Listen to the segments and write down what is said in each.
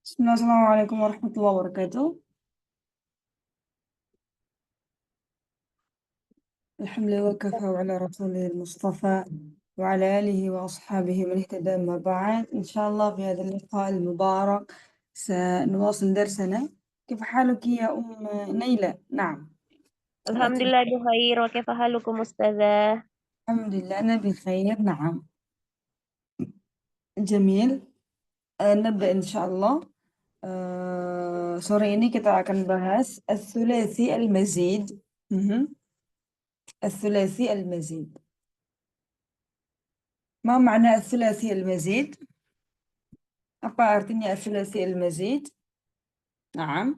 Assalamualaikum warahmatullahi wabarakatuh. Alhamdulillah wa kafa wa ala rasulih al-Mustafa wa ala alihi wa ashabihi man ihtada amma ba'd. إن شاء الله في هذا اللقاء المبارك سنواصل درسنا. كيف حالك يا نيلة؟ نعم. Alhamdulillah bikhair wa kaifa halukum ustazah? الحمد لله أنا بخير. نعم. جميل. نبدأ إن شاء الله. Sore ini kita akan bahas الثلاثي المزيد. الثلاثي المزيد. ما معنى الثلاثي المزيد؟ Apa artinya الثلاثي المزيد؟ نعم.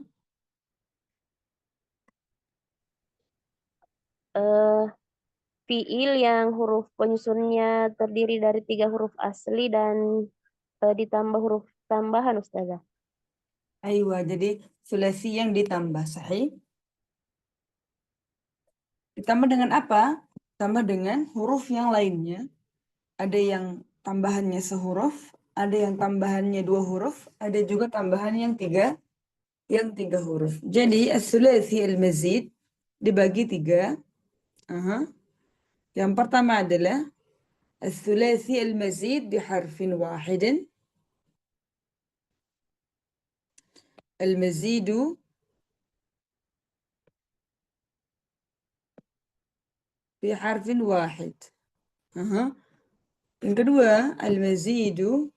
Fiil yang huruf penyusunnya terdiri dari 3 huruf asli dan ditambah huruf tambahan ustazah. Aywa, jadi sulasi yang ditambah, sahih. Ditambah dengan apa? Ditambah dengan huruf yang lainnya. Ada yang tambahannya sehuruf, ada yang tambahannya 2 huruf, ada juga tambahan yang tiga huruf. Jadi as-sulasi al-mazid dibagi 3. Yang pertama adalah as-sulasi al-mazid biharfin wahidin. Al-mazidu بحرف واحد. Yang kedua, al-mazidu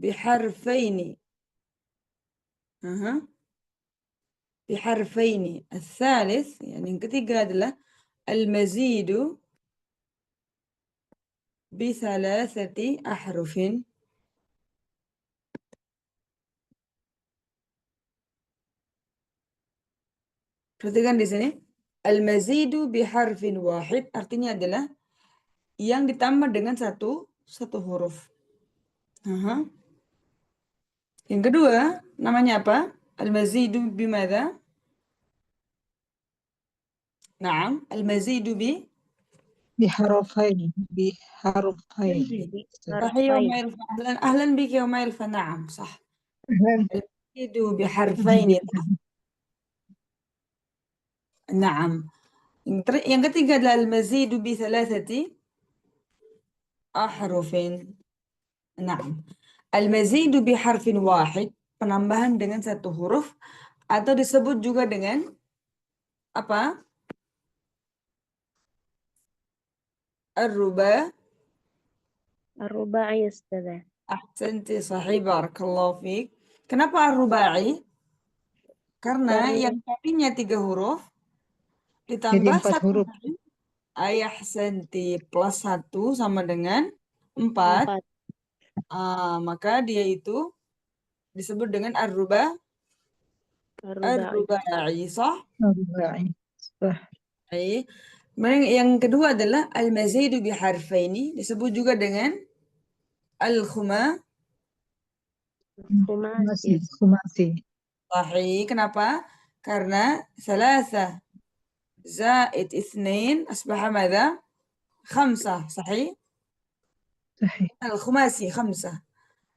biharfaini. Biharfaini. Al-thalith, yang ketiga adalah al-mazidu bisalasati ahrufin. Perhatikan di sini. Al-mazidu biharfin wahid artinya adalah yang ditambah dengan satu huruf. Yang kedua, namanya apa? Al-mazidu bimada? Naam, al-mazidu بحرفين صحيح يا أم إلفا. أهلا بك يا أم إلفا. نعم صح. المزيد بحرفين. نعم. Yang ketiga adalah al-mazidu bi thalathati ahrufin. Naam. Al-mazidu bi harfin wahid, penambahan dengan satu huruf, atau disebut juga dengan apa? Ar-ruba. Ar-ruba'i ustazah. Ahsanti, sahih, barakallahu fiik. Kenapa ar-ruba'i? Karena yang tadinya 3 huruf ditambah Jadi 4 satu huruf. Ahsanti, plus 1 sama dengan 4. Maka dia itu disebut dengan ar-ruba'i, sah? Ar-ruba'i. Sah. Kemudian yang kedua adalah al-mazidu biharfaini, disebut juga dengan Khumasi. Sahih. Kenapa? Karena ثلاثة زائد 2 أصبح ماذا؟ 5. Sahih? Sahih. Al-khumasi 5.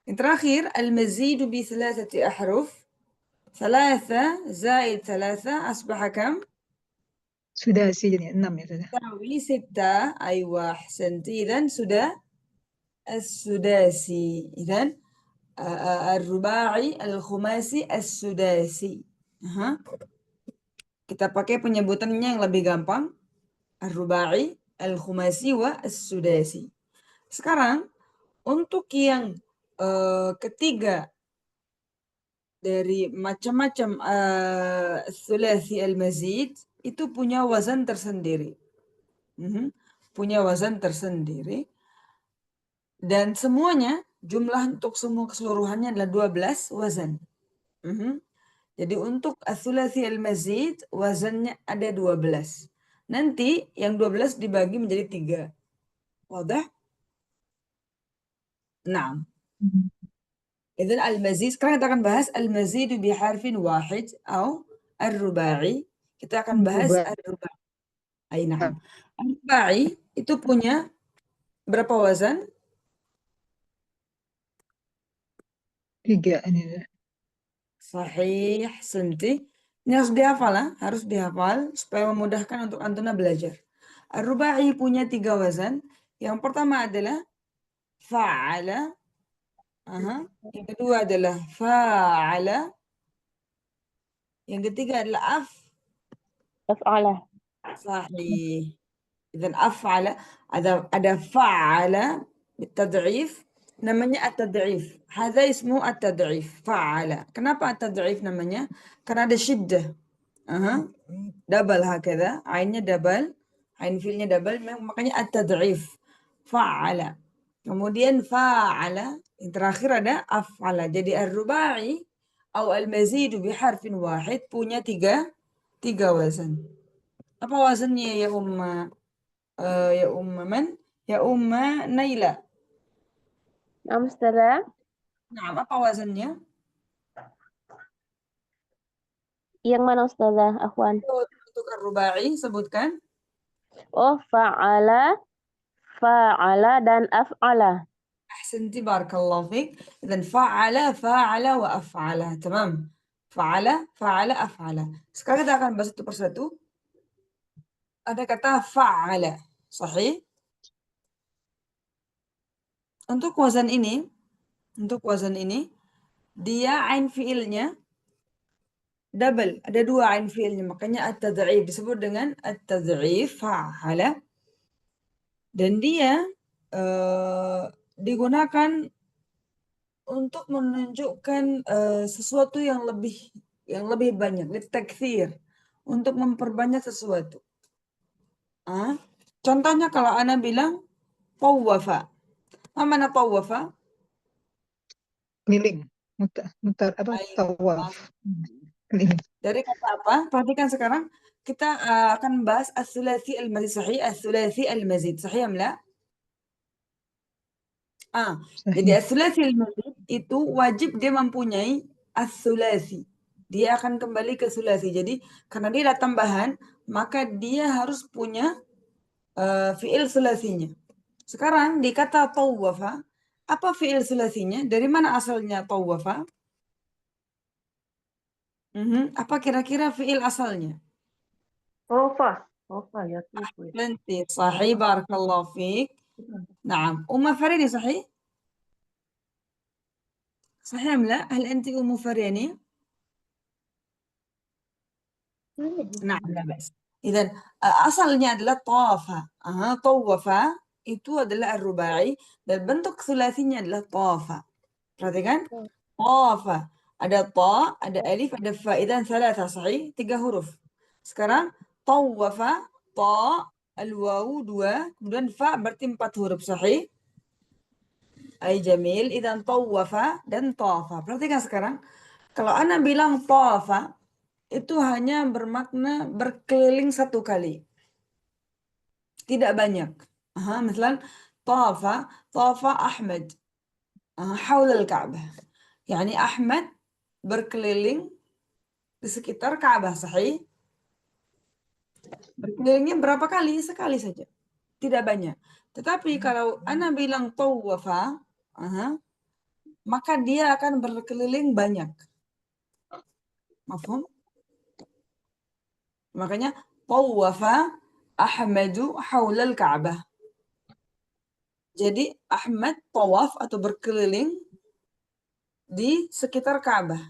Yang terakhir, al-mazidu bi thalathati ahruf. 3 زائد 3 أصبح كم؟ Sudasi jadi 6 ya sudah. تساوي 6. أيوة أحسنت. إذن sudah السداسي. إذن الرباعي الخماسي السداسي. Kita pakai penyebutannya yang lebih gampang. Ar-ruba'i, al-khumasi, wa as-sudasi. Sekarang, untuk yang ketiga dari macam-macam thulathi al-mazid, itu punya wazan tersendiri. Punya wazan tersendiri. Dan semuanya, jumlah untuk semua keseluruhannya adalah 12 wazan. Jadi untuk ats-tsulathi al-mazid wazannya ada 12. Nanti yang 12 dibagi menjadi 3. Wadah? Naam. Idzan al-mazid, sekarang kita akan bahas al-mazid bi harfin wahid atau ar-ruba'i. Kita akan bahas ar-ruba'i. Ay, naam. Ar-ruba'i itu punya berapa wazan? Tiga ini Ustazah. Sahih, senti. Ini harus dihafal, harus dihafal supaya memudahkan untuk Antuna belajar. Ar-rubai punya 3 wazan. Yang pertama adalah fa'ala. Yang kedua adalah fa'ala. Yang ketiga adalah Af'ala. sahih. إذا أفعل ada fa'ala بالتضعيف namanya at-tad'if. Hadza ismu at-tad'if. Fa'ala. Kenapa at-tad'if namanya? Karena ada syiddah. Double hakadha. Ainnya double. Ain fiilnya double. Makanya at-tad'if. Fa'ala. Kemudian fa'ala. Yang terakhir ada af'ala. Jadi ar-rubai atau al-mazidu biharfin wahid punya tiga wazan. Apa wazannya ya Umma? Ya Umma man? Ya Umma Naila. Naam Ustazah. Nah, apa wazannya? Yang mana Ustazah? Afwan. Untuk ar-rubai sebutkan. Oh, fa'ala, dan af'ala. Ahsanti barakallahu fik. Dan fa'ala wa af'ala. Tamam. Fa'ala, af'ala. Sekarang kita akan bahas satu persatu. Ada kata fa'ala. Sahih? Untuk wazan ini, dia ain fiilnya double. Ada 2 ain fiilnya. Makanya at-tad'if disebut dengan at-tad'if fa'ala. Dan dia digunakan untuk menunjukkan sesuatu yang lebih banyak, litakthir, untuk memperbanyak sesuatu. Contohnya kalau ana bilang tawafa. Apa mana tawafa? Keliling. Mutar apa? Tawaf. Keliling. Dari kata apa? Perhatikan sekarang kita akan bahas as-sulasi al-mazid. Sahih, as-sulasi al-mazid. Sahih am la? Jadi Sahih. as-sulasi al-mazid itu wajib dia mempunyai as-sulasi. Dia akan kembali ke sulasi. Jadi karena dia ada tambahan, maka dia harus punya fi'il sulasinya. Sekarang di kata tawafa, apa fi'il sulasinya? Dari mana asalnya tawafa? Apa kira-kira fi'il asalnya? Tofa ya tufu ya. Nanti sahih barakallahu fiik. نعم فريني صحيح؟ صحيح أم لا؟ هل أنت فريني؟ نعم لا بأس. إذا asalnya adalah tawafa. Tawafa itu adalah ar-rubai dan bentuk sulasinya adalah tawafa. Perhatikan. Tawafa. Ada ta, ada alif, ada fa. Idzan thalatha sahih, 3 huruf. Sekarang tawafa, ta, al-wawu 2, kemudian fa berarti 4 huruf sahih. Ay jamil, idzan tawafa dan tawafa. Perhatikan sekarang. Kalau ana bilang tawafa itu hanya bermakna berkeliling 1 kali. Tidak banyak. Misalnya tawafa Ahmad haul al-Ka'bah. Yani Ahmad berkeliling di sekitar Ka'bah, sahih? Berkelilingnya berapa kali? Sekali saja. Tidak banyak. Tetapi kalau ana bilang tawafa, maka dia akan berkeliling banyak. Mafhum? Makanya tawafa Ahmadu haulal Ka'bah. Jadi Ahmad tawaf atau berkeliling di sekitar Ka'bah.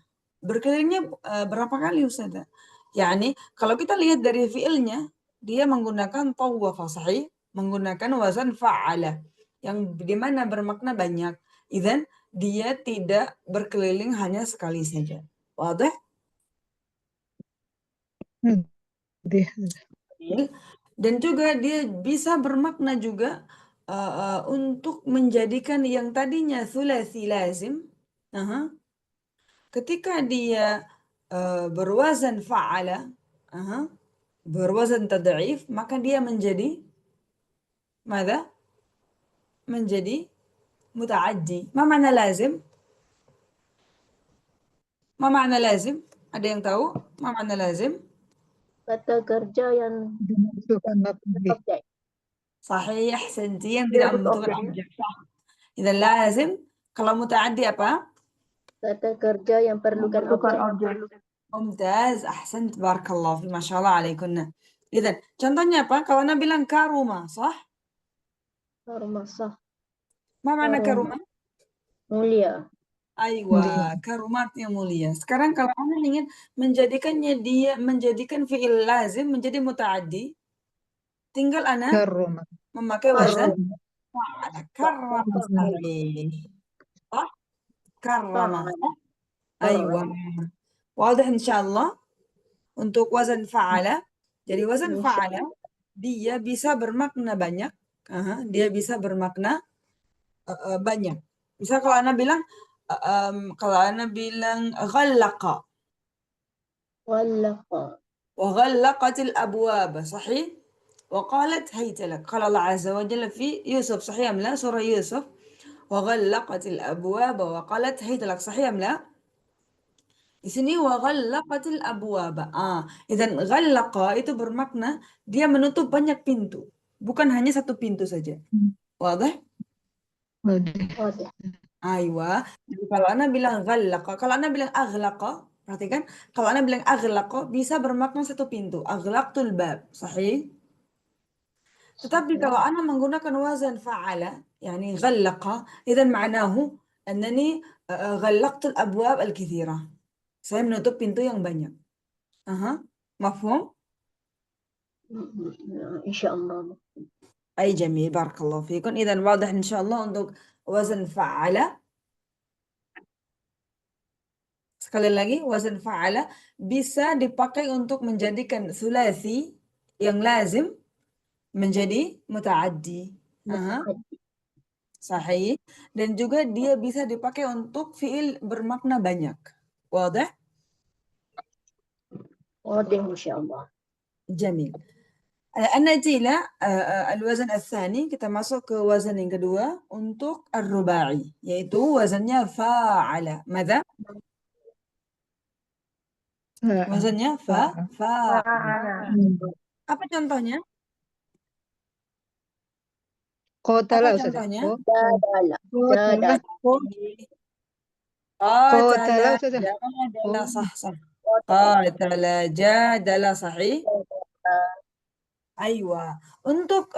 Berkelilingnya berapa kali Ustazah? Yani kalau kita lihat dari fiilnya, dia menggunakan tawafa sahih, menggunakan wazan fa'ala yang dimana bermakna banyak. Idzan dia tidak berkeliling hanya sekali saja. Wadah? Dan juga dia bisa bermakna juga untuk menjadikan yang tadinya sulasi lazim, ketika dia berwazan fa'ala, berwazan tad'if, maka dia menjadi ماذا? menjadi muta'addi. Ma makna lazim? Ma makna lazim? Ada yang tahu? Ma makna lazim? Kata kerja yang Dimasukkan maf'ul. objek. Sahih, ahsanti, yang tidak membutuhkan objek. Idzan lazim, kalau muta'addi apa? Kata kerja yang perlukan objek. Mumtaz, ahsant, barakallah fi, masya Allah alaikunna. Idan, contohnya apa? Kalau Anda bilang karuma, sah? Rumah sah. Ma mana Karuma. karuma? Mulia. Aywa, Mulia. karuma artinya mulia. Sekarang kalau Anda ingin menjadikan fi'il lazim menjadi muta'addi, tinggal Anda Karuma. memakai wazan Karuma. fa'ala. Karrama, sahih. Sah? Karrama. Aywa. Wadah insyaallah. Untuk wazan fa'ala. Jadi wazan fa'ala dia bisa bermakna banyak. Dia bisa bermakna banyak. Misal kalau Ana bilang ghallaqa Wallaqa. wa ghallaqatil abwaba, sahih? Wa qalat hayta lak. Qala Allah azza wa jalla fi Yusuf, sahih am la? Surah Yusuf. Wa ghallaqatil abwaba wa qalat hayta lak, sahih am la? Di sini wa ghallaqatil abwaba. Idzan ghallaqa itu bermakna dia menutup banyak pintu, bukan hanya satu pintu saja. Wadah? Wadah. Aywa. Jadi kalau Anda bilang ghallaqa, kalau Anda bilang aghlaqa, perhatikan, kalau Anda bilang aghlaqa bisa bermakna satu pintu. Aghlaqtul bab, sahih? Tetapi kalau Anda menggunakan wazan fa'ala, yani ghallaqa, idzan ma'nahu annani ghallaqtul abwab al-kathira. Saya menutup pintu yang banyak. Mafhum? Insyaallah. Ay jamil, barakallahu fikum. Idzan wadah insyaallah untuk wazan fa'ala. Sekali lagi, wazan fa'ala bisa dipakai untuk menjadikan sulasi yang lazim menjadi muta'addi. Sahih. Dan juga dia bisa dipakai untuk fi'il bermakna banyak. Wadah? Wadah insyaallah. Jamil. An-naji ila al-wazan al-thani, kita masuk ke wazan yang kedua untuk ar-rubai, yaitu wazannya fa'ala. Mada? Wazannya fa'ala. Apa contohnya? Qatala Apa Ustaz. contohnya? Jadala. Qatala. Qatala Ustaz. jadala, sah. Qatala jadala, sahih. Aywa. Untuk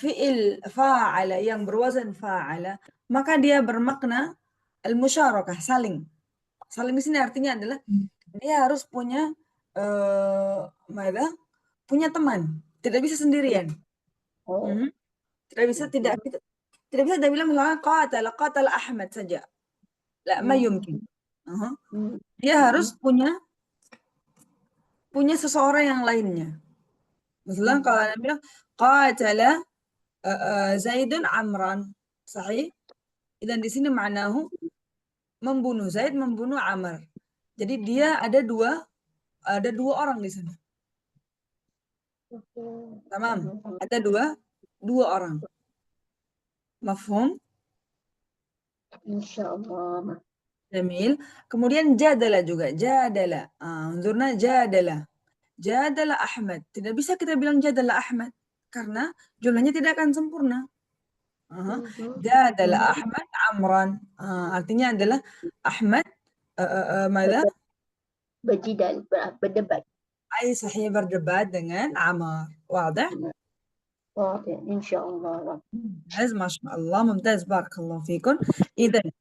fi'il fa'ala yang berwazan fa'ala, maka dia bermakna al-musyarakah, saling. Saling di sini artinya adalah dia harus punya punya teman, tidak bisa sendirian. Tidak bisa tidak bisa dia bilang misalnya qatala Ahmad saja. La, ma yumkin. Dia harus punya seseorang yang lainnya. Misalnya kalau dia bilang qatala Zaidun Amran, sahih? Dan di sini maknahu membunuh Zaid, membunuh Amr. Jadi dia ada dua orang di sana. Tamam. Ada dua orang. Mafhum? Insyaallah. Jamil. Kemudian jadala juga. Jadala. Unzurna jadala. Jadala Ahmad. Tidak bisa kita bilang jadala Ahmad. Karena jumlahnya tidak akan sempurna. Jadala Ahmad Amran. Artinya adalah Ahmad mada? Berjidal, berdebat. Ay sahih, berdebat dengan Amr. Wadah? Wadah insyaallah. Masya Allah, mumtaz, barakallahu fikum. Idan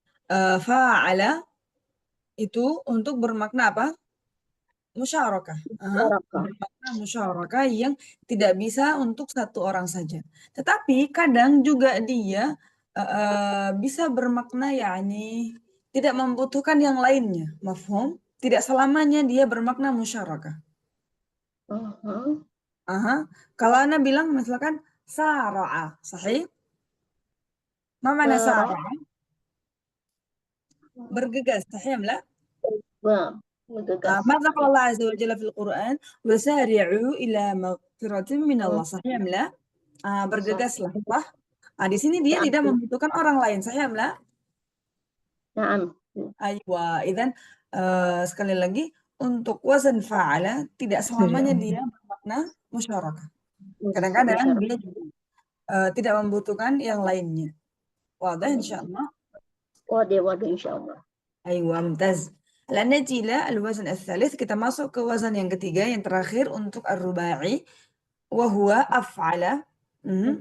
fa'ala itu untuk bermakna apa? Musyarakah. Bermakna musyarakah yang tidak bisa untuk satu orang saja. Tetapi kadang juga dia bisa bermakna yakni tidak membutuhkan yang lainnya. Mafhum? Tidak selamanya dia bermakna musyarakah. Kalau Anda bilang misalkan sara'a, sahih? Ma mana sara'a? Bergegas, sahih am la? ماذا قال الله عز وجل في القرآن وسارعوا إلى مغفرة من الله, sahih am la? Bergegaslah, sah? Di sini dia tidak membutuhkan orang lain, sahih am la? Naam. Aywa. Idzan sekali lagi untuk wazan fa'ala tidak selamanya dia bermakna musyarakah. Kadang-kadang dia juga tidak membutuhkan yang lainnya. Wadah insyaallah. Wadah insyaallah. Aywa, mumtaz. Al-najila al-wazn al-thalith, kita masuk ke wazan yang ketiga, yang terakhir untuk ar-rubai, wa huwa af'ala.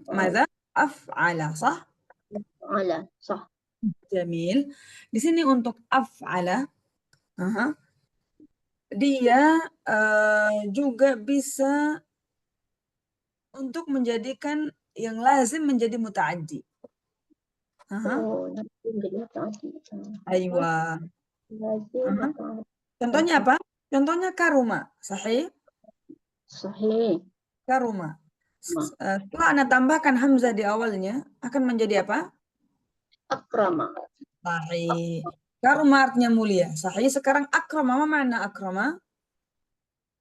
Madza? Af'ala, sah? على صح. Jamil. Di sini untuk af'ala, dia juga bisa untuk menjadikan yang lazim menjadi muta'addi. لازم jadi mutaaddi. Aywa. لازم mutaaddi. Contohnya apa? Contohnya karuma, sahih? صحيح. Karuma. Setelah Anda tambahkan hamzah di awalnya, akan menjadi apa? أكرم. Sahih. Karuma artinya mulia. Sahih. Sekarang akrama, apa makna akrama?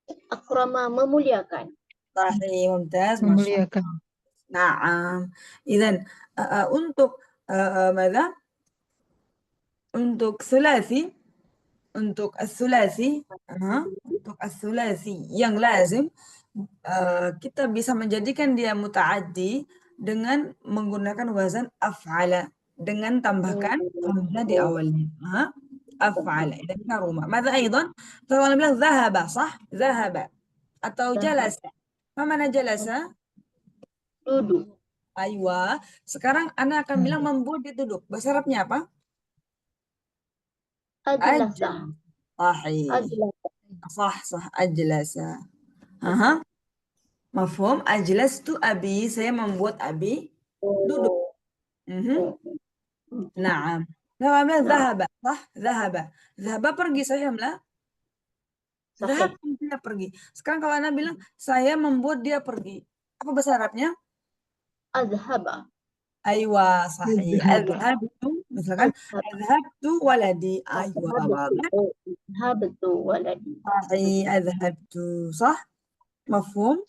أكرم memuliakan. Sahih, mumtaz, masya Memuliakan. Naam. Idzan untuk ماذا? Untuk sulasi, untuk as-sulasi, untuk as-sulasi yang lazim, kita bisa menjadikan dia muta'addi dengan menggunakan wazan af'ala, dengan tambahkan hamzah di awalnya. Af'ala. Idzan karuma. Madza aidan? Kalau Anda bilang zahaba, sah? Zahaba. Atau jalasa. Apa mana jalasa? Duduk. Aywa. Sekarang Anda akan bilang membuat dia duduk. Bahasa Arabnya apa? أجلس. Sahih. أجلس. Sah. Ajlasa. Mafhum? Ajlastu abi. Saya membuat abi duduk. Naam. Nah, bilang zahaba. Sah? Zahaba. Zahaba pergi, saya lah. Zahab صحيح. dia pergi. Sekarang kalau Anda bilang, saya membuat dia pergi. Apa bahasa Arabnya? أذهب. Aywa, sahih. Adhaba. Adhabtu, misalkan, adhabtu waladi. Aywa, wadah. أذهبت ولدي. Sahih, adhabtu. Sah? Mafhum?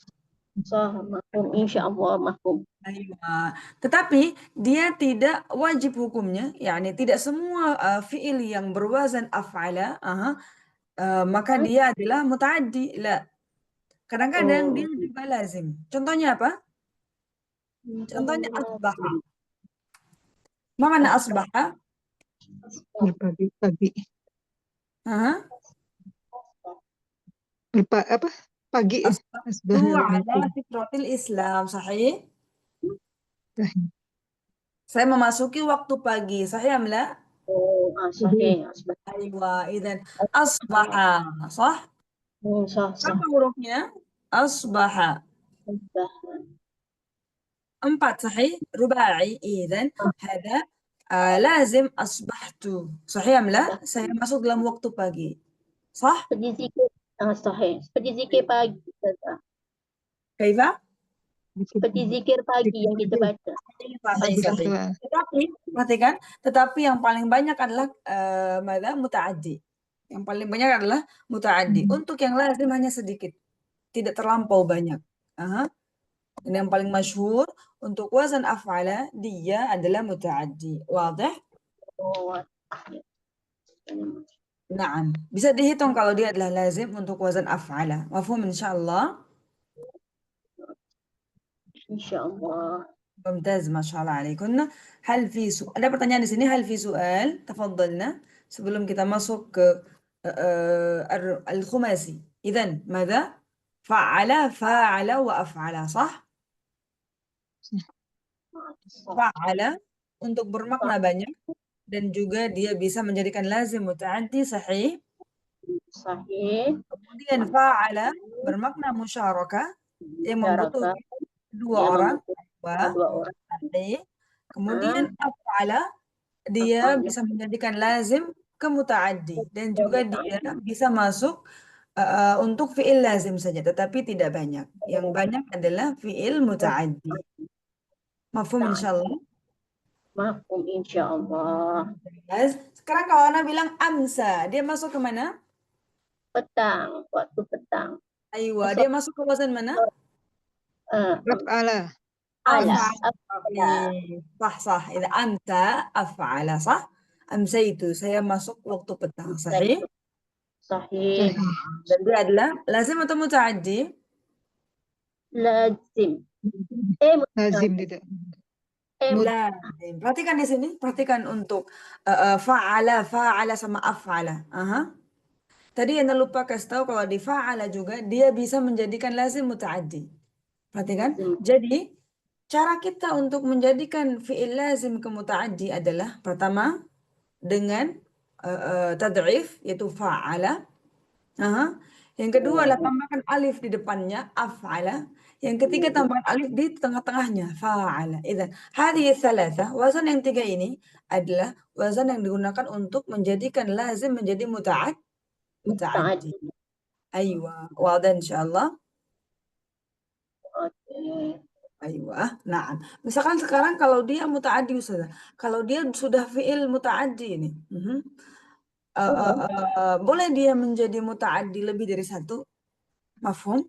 صح مفهوم إن شاء الله مفهوم. Aywa. Tetapi dia tidak wajib hukumnya, yakni tidak semua fiil yang berwazan af'ala, maka dia adalah muta'addi. La. Kadang-kadang dia juga lazim. Contohnya apa? Contohnya asbaha. Ma mana asbaha? Pagi. Apa? Pagi. Asbahtu ala fitratil Islam. Sahih? Saya memasuki waktu pagi. Sahih am la? صحيح. أصبح. Aywa. Idzan asbaha. Sah? صح. Berapa hurufnya? Asbaha. أصبح. 4 sahih? Rubai. Idzan hada lazim asbahtu. Sahih am la? Saya masuk dalam waktu pagi. Sah? Seperti zikir. صحيح. Seperti zikir pagi. Kaifa? Seperti zikir pagi yang kita baca. Sahih. Tetapi, perhatikan, tetapi yang paling banyak adalah muta'addi. Yang paling banyak adalah muta'addi. Untuk yang lazim hanya sedikit. Tidak terlampau banyak. Dan yang paling masyhur untuk wazan af'ala, dia adalah muta'addi. Wadah? Naam. Bisa dihitung kalau dia adalah lazim untuk wazan af'ala. Mafhum insyaallah? Insyaallah. Mumtaz, masyaallah alaikunna. Ada pertanyaan di sini, hal fi su'al? Tafadhalna. Sebelum kita masuk ke al-khumasi. Idzan, madza? Fa'ala wa af'ala, sah? Fa'ala untuk bermakna banyak dan juga dia bisa menjadikan lazim muta'addi, sahih? Sahih. Kemudian fa'ala bermakna musyarakah yang membutuhkan dua orang. Dua orang. Kemudian af'ala dia bisa menjadikan lazim ke muta'addi dan juga dia bisa masuk untuk fi'il lazim saja tetapi tidak banyak. Yang banyak adalah fi'il muta'addi. Mafhum insyaallah? Mafhum insyaallah. Sekarang kalau Ana bilang amsa, dia masuk ke mana? Petang, waktu petang. Aywa, dia masuk ke wazan mana? Raf'ala. Sah. Ini anta af'ala, sah? Amsaitu, saya masuk waktu petang, sahih? Sahih. Dan dia adalah lazim atau muta'addi? Lazim. Lazim tidak. lazim. Perhatikan di sini, perhatikan untuk fa'ala, fa'ala sama af'ala. Aha. Tadi Anda lupa kasih tahu kalau di fa'ala juga dia bisa menjadikan lazim muta'addi. Perhatikan. Lazim. Jadi cara kita untuk menjadikan fi'il lazim ke muta'addi adalah pertama dengan tad'if yaitu fa'ala. Aha. Yang kedua adalah tambahkan alif di depannya af'ala. Yang ketiga tambahkan alif di tengah-tengahnya fa'ala. Idzan hadhihi thalatha, wazan yang tiga ini adalah wazan yang digunakan untuk menjadikan lazim menjadi muta'addi. Muta'addi. Aywa, wadah insyaallah. Oke. Aywa, nah. Misalkan sekarang kalau dia muta'addi Ustazah, kalau dia sudah fi'il muta'addi ini, boleh dia menjadi muta'addi lebih dari satu? Mafhum?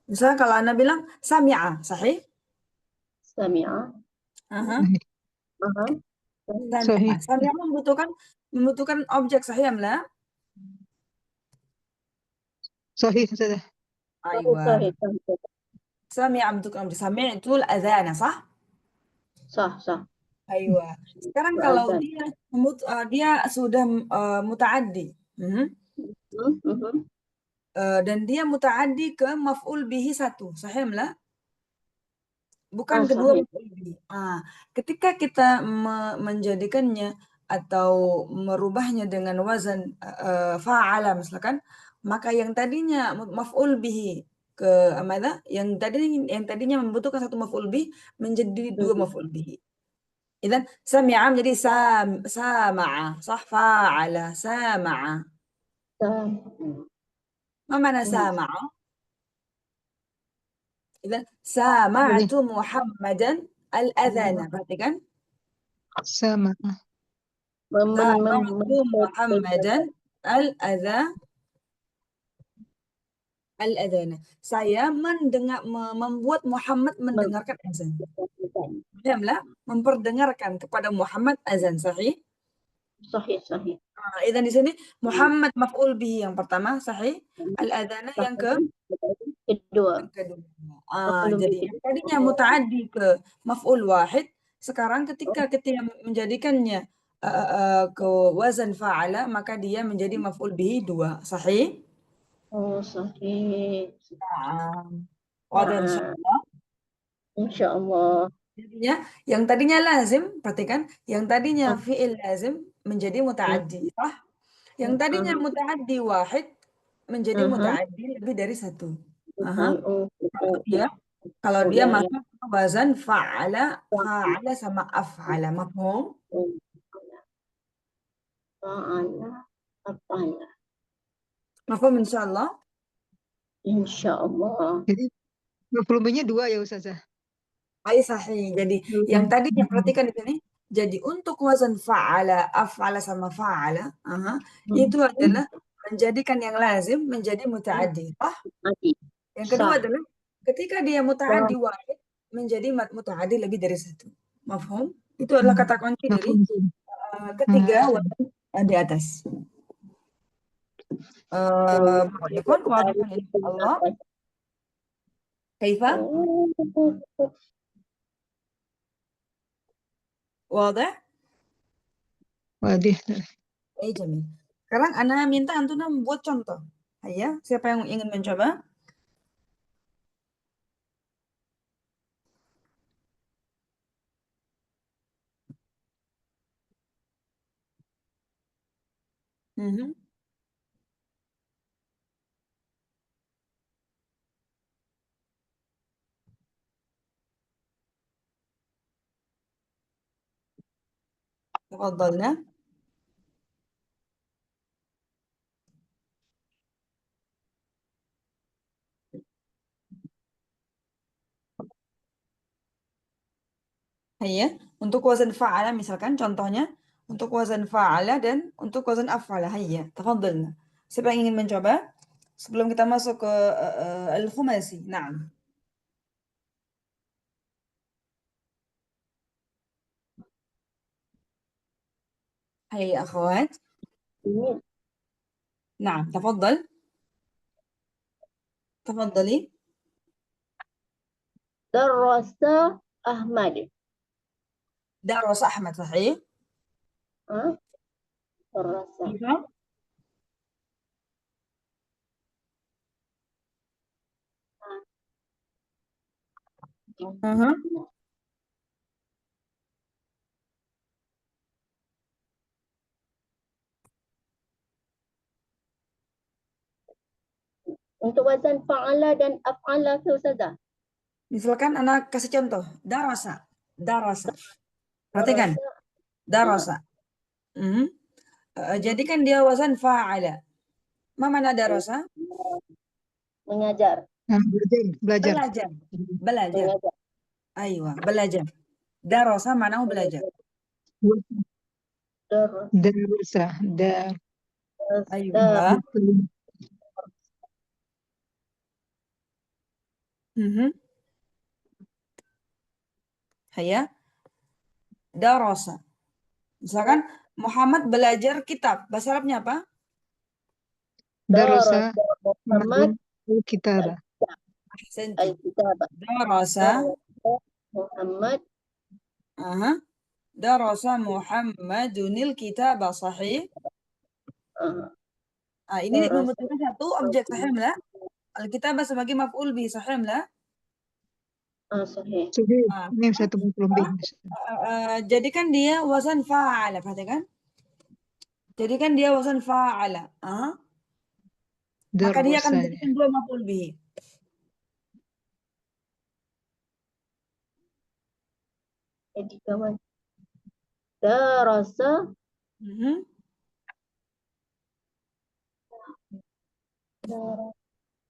Misalnya kalau Anda bilang sami'a, sahih? Sami'a. Aha. Aha. Sami'a. Sahih. Sami'a membutuhkan objek, sahih amla? Sahih Ustazah. Aywa. Sahih, sahih. Sami'a membutuhkan objek. Sami'tu al-adhana, sah? Sah. Aywa. Sekarang kalau dia sudah muta'addi. Dan dia muta'addi ke maf'ul bihi satu, sahih amla? Bukan kedua Sahih. maf'ul bihi. Ketika kita menjadikannya atau merubahnya dengan wazan fa'ala misalkan, maka yang tadinya maf'ul bihi ke mana? Yang tadinya membutuhkan satu maf'ul bihi menjadi dua maf'ul bihi. Idzan sami'a menjadi sama'a, sah? Fa'ala, sama'a. Ma mana sama'a? Idzan sama'tu Muhammadan al-adhana. Perhatikan. Sama. Sama'tu Muhammadan al-adhana. Saya membuat Muhammad mendengarkan azan. Diamlah memperdengarkan kepada Muhammad azan, sahih? Sahih. Idzan di sini Muhammad maf'ul bihi yang pertama, sahih? Al-adhana yang kedua. kedua. Maf'ul Jadi bihi. yang tadinya muta'addi ke maf'ul wahid, sekarang ketika kita menjadikannya ke wazan fa'ala, maka dia menjadi maf'ul bihi dua, sahih? Oh, sahih. Wadah insyaallah. Insyaallah. Jadinya yang tadinya lazim, perhatikan, yang tadinya fi'il lazim menjadi muta'addi, sah? Yang tadinya muta'addi wahid menjadi muta'addi lebih dari satu. Kalau dia masuk ke wazan fa'ala sama af'ala, mafhum? Fa'ala, af'ala. Mafhum insyaallah. Insyaallah. Jadi maf'ulnya dua ya Ustazah. Ai sahih. Jadi yang tadinya perhatikan di sini. Jadi untuk wazan fa'ala, af'ala sama fa'ala, itu adalah menjadikan yang lazim menjadi muta'addi. Yang kedua adalah ketika dia muta'addi wahid menjadi muta'addi lebih dari satu. Mafhum? Itu adalah kata kunci dari ketiga wazan di atas. Ikut wadihan insyaallah. Kaifa? Wadah? Wadih. Jamil. Sekarang Ana minta Antuna membuat contoh. Ya, siapa yang ingin mencoba? تفضلنا. Ya, untuk wazan fa'ala misalkan contohnya untuk wazan fa'ala dan untuk wazan af'ala. Hayya, tafadhalna. Siapa yang ingin mencoba? Sebelum kita masuk ke al-khumasi. Naam. Hayya akhwat. Naam, tafadhal. Tafadhali. Darasa Ahmad. Darasa Ahmad, sahih. Darasa. Mhm. Untuk wazan fa'ala dan af'ala ke Ustazah? Misalkan anak kasih contoh, darasa, darasa. Perhatikan, Darasa. darasa. Mhm. Jadi kan dia wazan fa'ala. Ma mana darasa? Mengajar. Belajar. Belajar. Belajar. Mengajar. Aywa, belajar. Darasa mana belajar. Darasa. Aywa. Mhm. Haya. Darasa. Misalkan Muhammad belajar kitab. Bahasa Arabnya apa? Darasa Muhammad Kitab. Ahsanti. al-kitab. Darasa. Muhammad. Aha. Darasa Muhammadunil kitab. Sahih. Ini Darasa. membutuhkan satu objek, sahih la? Al-kitabah sebagai maf'ul bih, sahih la? Sahih. Ini satu lebih. Jadi kan dia wazan fa'ala, perhatikan. Jadi kan dia wazan fa'ala. Maka dia akan Darasa. menjadikan dua maf'ul bih. Jadi kawan. Darasa. Mhm.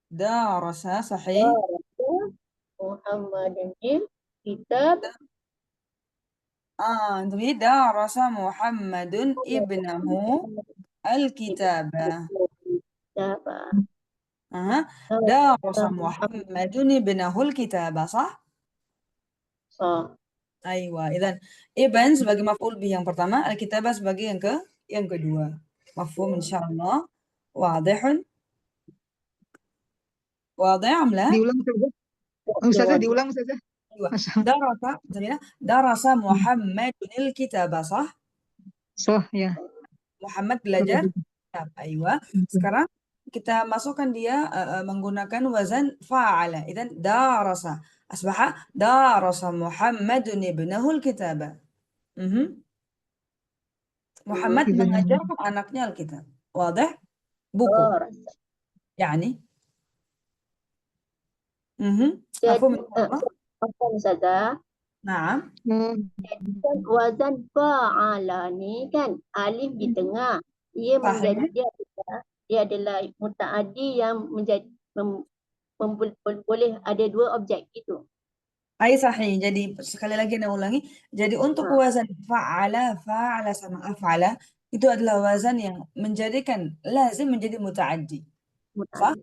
Darasa, sahih. Darasa Muhammadin kitab. Jadi darasa Muhammadun ibnahu al-kitabah. Darasa Muhammadun ibnahu al-kitabah, sah? Aywa, Ibn sebagai maf'ul bih yang pertama, al-kitabah sebagai yang kedua. Mafhum insyaallah. Wadihun? Wadih am la? Diulang saja. Ustazah, diulang saja. Darasa Muhammadunil kitabah, sah? Sah, ya. Muhammad belajar kitab. Aywa. Sekarang kita masukkan dia menggunakan wazan fa'ala. Idzan darasa. Asbaha darasa Muhammadun ibnahul kitabah. Muhammad mengajarkan anaknya Alkitab. Wadah? Buku. Yani. Mafhum insyaallah? Apa Ustazah? Naam. Kan wazan fa'ala ni kan alif di tengah. Ia menjadi dia adalah mutaaddi yang menjadi boleh ada dua objek itu. Sahih. Jadi sekali lagi saya ulangi. Jadi untuk wazan fa'ala sama af'ala itu adalah wazan yang menjadikan lazim menjadi muta'addi. Sah?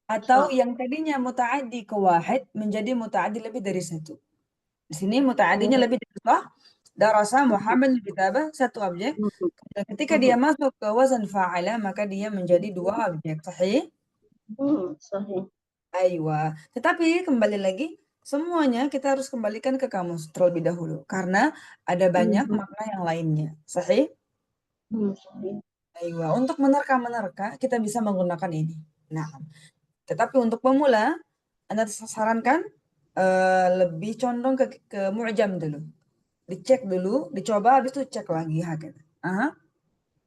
Atau yang tadinya muta'addi ke wahid menjadi muta'addi lebih dari satu. Di sini muta'addinya lebih dari sah. Darasa Muhammad kitabah satu objek. Dan ketika dia masuk ke wazan fa'ala maka dia menjadi dua objek. Sahih? Sahih. Aywa. Tetapi kembali lagi, semuanya kita harus kembalikan ke kamus terlebih dahulu. Karena ada banyak makna yang lainnya. Sahih? Sahih. Aywa. Untuk menerka-menerka, kita bisa menggunakan ini. Nah, tetapi untuk pemula, Anda sarankan lebih condong ke mu'jam dulu. Dicek dulu, dicoba, habis itu cek lagi.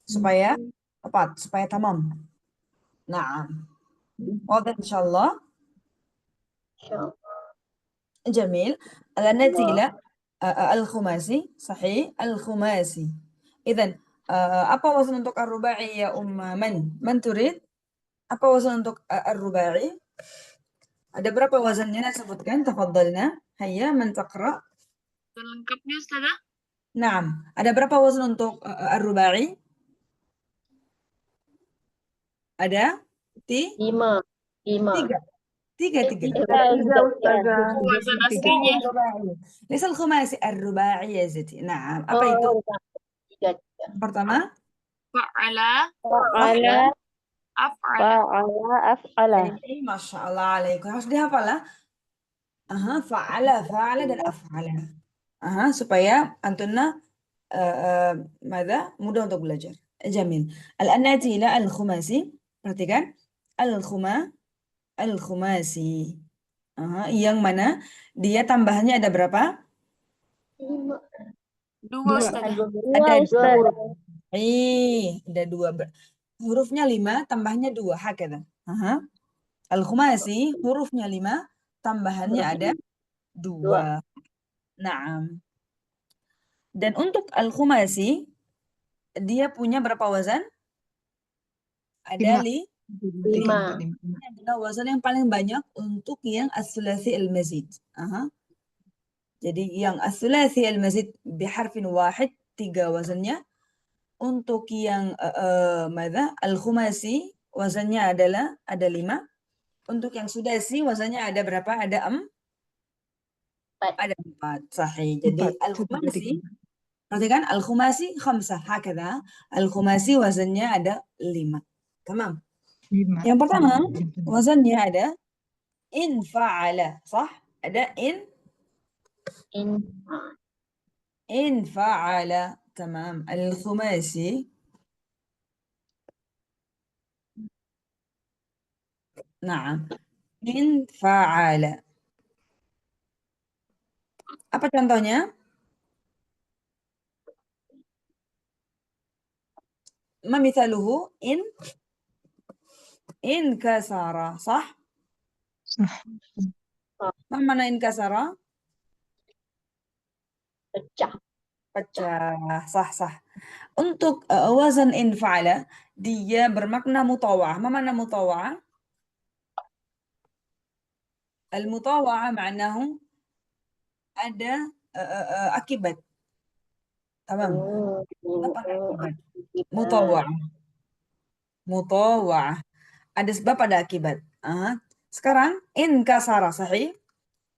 Supaya tepat, supaya tamam. Nah, wadah insyaallah. جميل. النتيلة الخماسي صحيح الخماسي. إذن apa wazan untuk ar-rubai ya man turid? Apa wazan untuk ar-rubai? Ada berapa wazannya? Sebutkan, tafadhalna. Hayya, man taqra? Lengkapnya Ustazah? Naam. Ada berapa wazan untuk ar-rubai? Ada? Lima. Tiga. Wazan aslinya. ليس الخماسي الرباعي يا زتي. نعم. Apa itu? Pertama? Fa'ala. Af'ala. Masya Allah alaikum. Harus dihafal lah. fa'ala dan af'ala. Supaya antunna mudah untuk belajar. Jamil. Al-an na'ti ila al-khumasi. Perhatikan. Al-khumasi. Yang mana dia tambahannya ada berapa? Dua, Ustazah. Ada Dua huruf. ada dua. Hurufnya 5, tambahnya 2. Hakada. Al-khumasi, hurufnya 5, tambahannya ada 2. Naam. Dan untuk al-khumasi, dia punya berapa wazan? Ada 5. Lima. Ini adalah wazan yang paling banyak untuk yang as-sulasi al-mazid. Jadi yang as-sulasi al-mazid biharfin wahid, 3 wazannya. Untuk yang al-khumasi, wazannya adalah ada 5. Untuk yang sudasi, wazannya ada berapa? Ada 4. Ada 4. Sahih. Jadi al-khumasi, perhatikan, al-khumasi khamsah. Hakada. Al-khumasi wazannya ada 5. Tamam. 5. Yang pertama, wazannya ada in fa'ala. Sah? Ada in fa'ala. Tamam. Al-khumasi. Naam. In fa'ala. Apa contohnya? Ma mithaluhu in kasara. Sah? Sah. Ma mana in kasara? Pecah. Pecah. Sah. Untuk wazan in fa'ala, dia bermakna mutawa'ah. Ma mana mutawa'ah? Al-mutawa'ah ma'nahu ada akibat. Tamam. Apa akibat? Mutawa'ah. Ada sebab, ada akibat. Sekarang in kasara, sahih.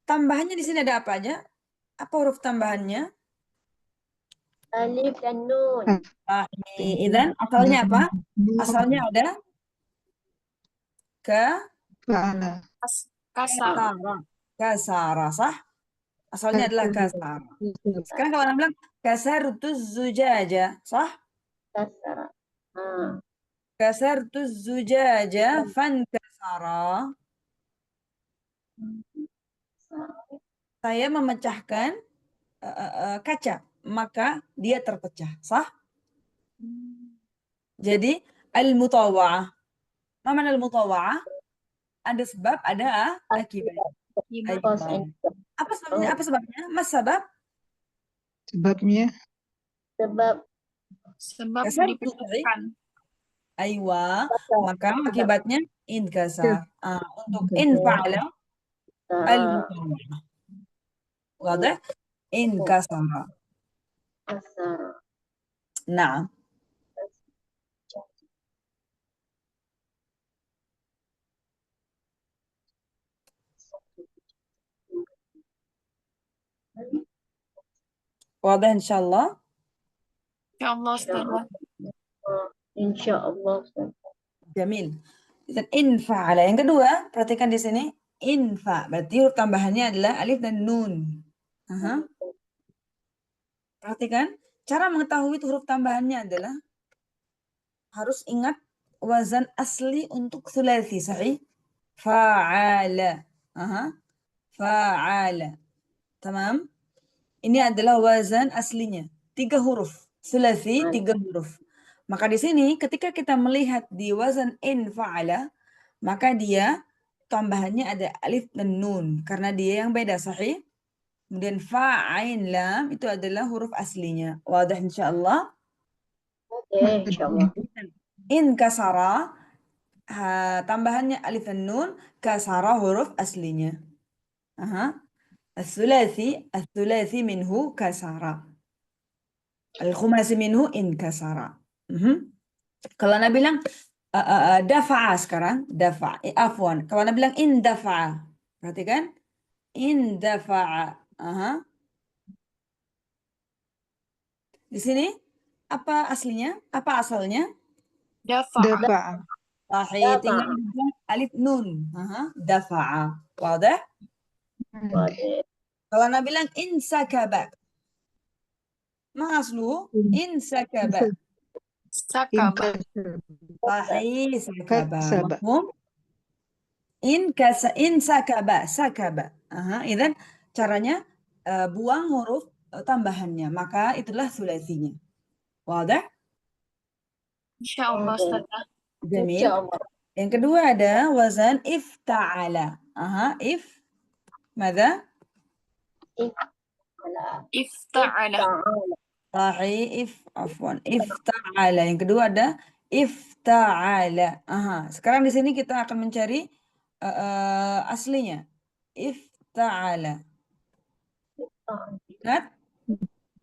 Tambahannya di sini ada apa aja? Apa huruf tambahannya? Alif dan nun. Idzan asalnya apa? Asalnya ada Fa'ala. kasara, sah? Asalnya adalah kasara. Sekarang kalau Anda bilang kasartuz zujaja, sah? Kasara. Kasartuz zujaja fankasara. Saya memecahkan kaca, maka dia terpecah, sah? Jadi al-mutawa'ah. Ma mana al-mutawa'ah? Ada sebab, ada akibat. Apa sebabnya? Apa sebabnya? Mas sebab? Sebabnya Sebab Kasar dipecahkan. Aywa, maka akibatnya inkasar. Untuk in fa'ala al-mutawa'ah. Wadah? Inkasara. Nah. Wadah insyaallah. Ya Allah, Ustazah. Insyaallah. Jamil. Dan in fa'ala. Yang kedua, perhatikan di sini. Infa. Berarti huruf tambahannya adalah alif dan nun. Perhatikan. Cara mengetahui huruf tambahannya adalah harus ingat wazan asli untuk sulasi, sahih? Fa'ala. Fa'ala. Tamam? Ini adalah wazan aslinya. 3 huruf. Sulasi, 3 huruf. Maka di sini ketika kita melihat di wazan in fa'ala, maka dia tambahannya ada alif dan nun. Karena dia yang beda, sahih? Kemudian fa'ain lam itu adalah huruf aslinya. Wadah insyaallah? Insyaallah. In kasara, tambahannya alif dan nun, kasara huruf aslinya. الثلاثي منه kasara. Al-khumasi minhu in kasara. Kalau Anda bilang dafa'a sekarang, dafa'a. Afwan. Kalau Anda bilang in dafa'a. Perhatikan. In dafa'a. Di sini apa aslinya? Apa asalnya? Dafa. Sahih. Tinggal alif nun. Dafa'a. Wadah? Wadah. Kalau Anda bilang insakaba, ma asluhu insakaba. Sakaba. Sahih, sakaba. Kasaba. Mafhum? Insakaba, sakaba. Idzan caranya buang huruf tambahannya, maka itulah sulasinya. Wadah? Insyaallah Ustazah. Jamil. InsyaAllah. Yang kedua ada wazan ifta'ala. Mada? Ifta'ala. Sahih, afwan. Ifta'ala. Yang kedua ada ifta'ala. Sekarang di sini kita akan mencari aslinya. Ifta'ala. Ingat?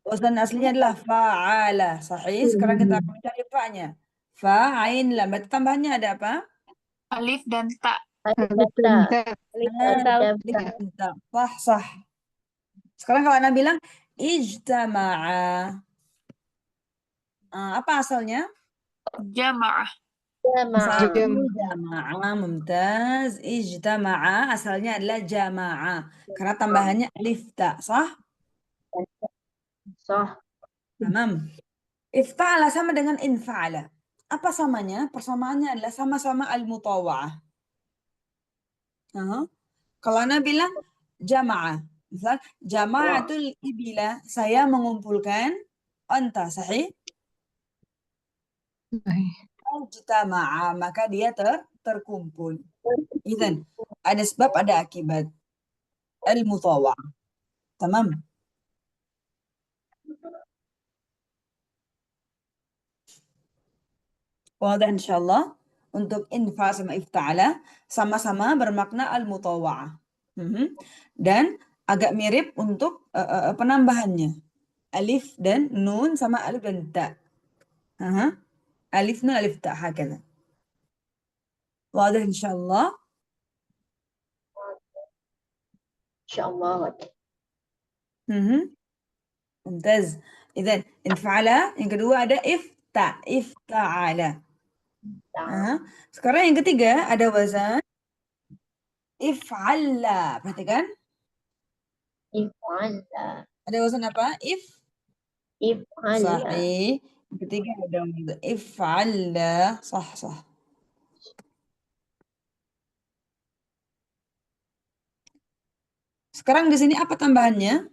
Wazan aslinya adalah fa'ala. Sahih. Sekarang kita akan mencari fa-nya. Fa'ain lam. Berarti tambahannya ada apa? Alif dan ta. Sah. Sekarang kalau Anda bilang ijtama'a. Apa asalnya? Jama'ah. Jama'a, mumtaz. Ijtama'a asalnya adalah jama'a. Karena tambahannya alif ta, sah? Sah. Tamam. Ifta'ala sama dengan infa'ala. Apa samanya? Persamaannya adalah sama-sama al-mutawa'ah. Kalau Anda bilang jama'a, misal jama'atul ibila, saya mengumpulkan onta, sahih? Ijtama'a, maka dia terkumpul. Idzan, ada sebab, ada akibat. Al-mutawa'ah. Tamam. Wadah insyaallah. Untuk infa sama ifta'ala sama-sama bermakna al-mutawa'ah. Dan agak mirip untuk penambahannya. Alif dan nun sama alif dan ta. Alif nun alif ta, hakadha. Wadah insyaallah. InsyaAllah. Mumtaz. Idzan infa'ala, yang kedua ada ifta'ala. Sekarang yang ketiga ada wazan if'alla. Perhatikan. If'alla. Ada wazan apa? If'alla. Sahih. Yang ketiga ada wazan if'alla. Sah. Sekarang di sini apa tambahannya?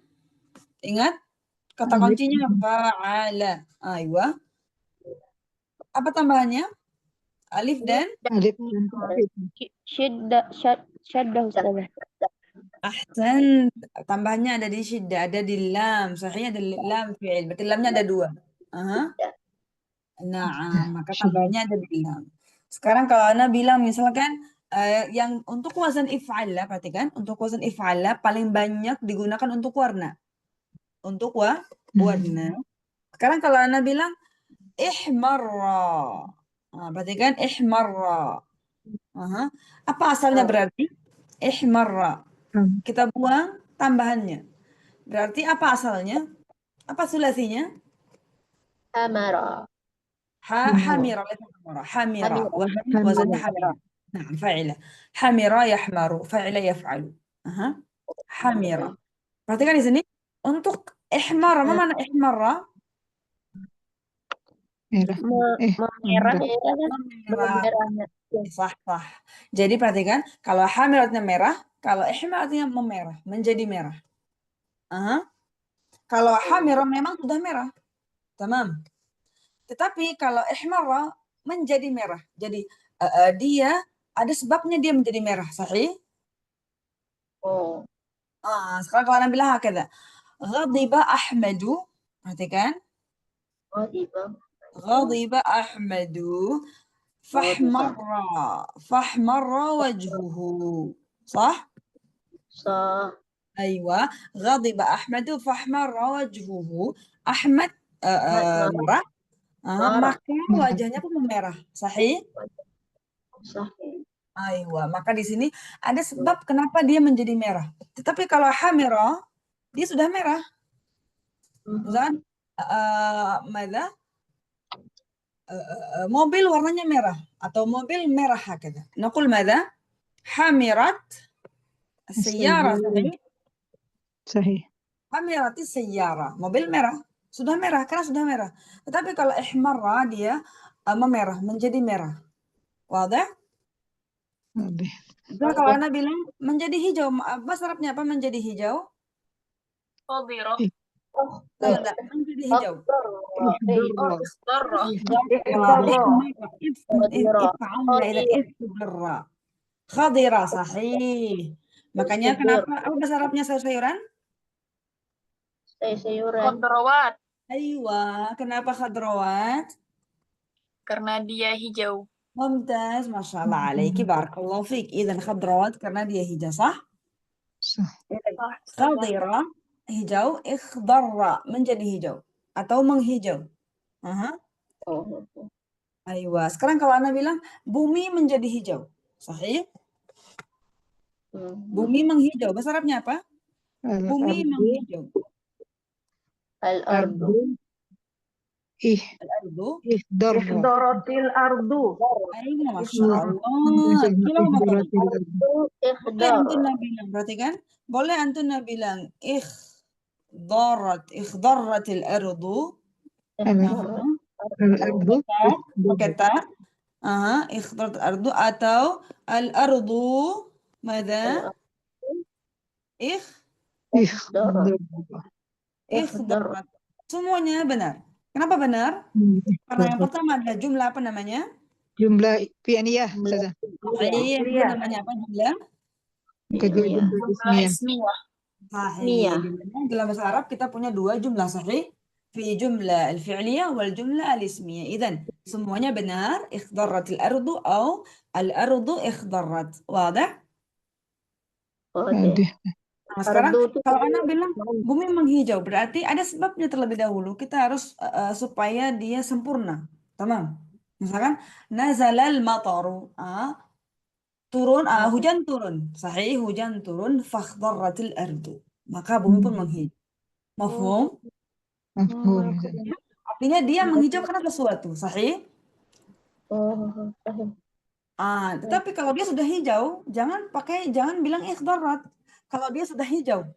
Ingat? Kata kuncinya fa'ala. Aywa. Apa tambahannya? Alif dan Syaddah Ustazah. ahsan. Tambahannya ada di syiddah, ada di lam. Sahih, ada di lam fi'il. Berarti lamnya ada 2. Maka tambahannya ada di lam. Sekarang kalau Ana bilang misalkan yang untuk wazan if'ala, perhatikan, untuk wazan if'ala paling banyak digunakan untuk warna. Untuk warna. Sekarang kalau Ana bilang ihmarra. Perhatikan ihmarra. Apa asalnya berarti? Ihmarra. Kita buang tambahannya. Berarti apa asalnya? Apa sulasinya? Hamara. حميرة ليس حمرا. حميرة وزن حميرة. نعم فاعلة. حميرة يحمر. فاعلة يفعل. حميرة. Perhatikan di sini untuk ihmar, apa mana ihmarra? Memerah. Memerah. Sah. Jadi perhatikan, kalau hamir artinya merah, kalau ihmar artinya memerah, menjadi merah. Kalau hamira memang sudah merah. Tamam. Tetapi kalau ihmarra menjadi merah. Jadi dia ada sebabnya dia menjadi merah. Sahih? Oh. Sekarang kalau Anda bilang hakadha. Ghadiba Ahmadu. Perhatikan. Ghadiba Ahmadu. Fahmarra wajhuhu. Sah? Sah. Aywa. Ghadiba Ahmadu fahmarra wajhuhu. Ahmad merah. Maka wajahnya pun memerah. Sahih? Sahih. Aywa, maka di sini ada sebab kenapa dia menjadi merah. Tetapi kalau hamira, dia sudah merah. Misalkan mobil warnanya merah atau mobil merah hakada. Naqul madza? Hamirat as-sayyara, sahih? Sahih. Hamirati sayyara, mobil merah. Sudah merah, karena sudah merah. Tetapi kalau ihmarra dia memerah, menjadi merah. Wadah? Wadah. Nah, kalau Ana bilang menjadi hijau, bahasa Arabnya apa menjadi hijau? Khadira. Tidak, menjadi hijau. Oh, istarra. Khadira, sahih. Makanya kenapa? Apa bahasa Arabnya sayur-sayuran? Sayur-sayuran. Khadrawat. Aywa, kenapa khadrawat? Karena dia hijau. Mumtaz, Masya Allah alaiki, barakallahu fiik. Idzan khadrawat karena dia hijau, sah? Sah. Khadira, hijau, ikhdarra, menjadi hijau. Atau menghijau. Aha. Oh. Aywa, sekarang kalau Ana bilang, bumi menjadi hijau. Sahih? Bumi menghijau. Bahasa Arabnya apa? Bumi Al-ardu. menghijau. Al-ardu. Al-ardu. Ihdarra. Ihdaratil ardu. Aywa, Masya Allah. Gila, Ihdaratil ardu. boleh Ihdar. antuna bilang, perhatikan. Boleh antuna bilang, ikhdarratil ardu. Al-ardu. Pakai ta. Ikhdarratil ardu atau al-ardu. Mada? Ihdarra. Ikhdarrat. Semuanya benar. Kenapa benar? Karena yang pertama adalah jumlah apa namanya? Jumlah fi'liyah, Ustazah. Iya, itu namanya apa jumlah? Kedua jumlah Jumlah ismiyah. ismiyah. Sahih. Dalam bahasa Arab kita punya dua jumlah sahih. Fi jumlah al-fi'liyah wal jumlah al-ismiyah. Idzan semuanya benar. Ikhdarratil ardu atau al-ardu ikhdarrat. Wadah? Wadah. Nah, sekarang kalau Ana bilang bumi menghijau, berarti ada sebabnya terlebih dahulu. Kita harus supaya dia sempurna. Tamam. Misalkan nazalal mataru, turun, hujan turun. Sahih, hujan turun, fakhdarratil ardu. Maka bumi pun menghijau. Mafhum? Mafhum. Artinya dia menghijau karena sesuatu. Sahih? Tetapi kalau dia sudah hijau, jangan bilang ikhdarrat. Kalau dia sudah hijau.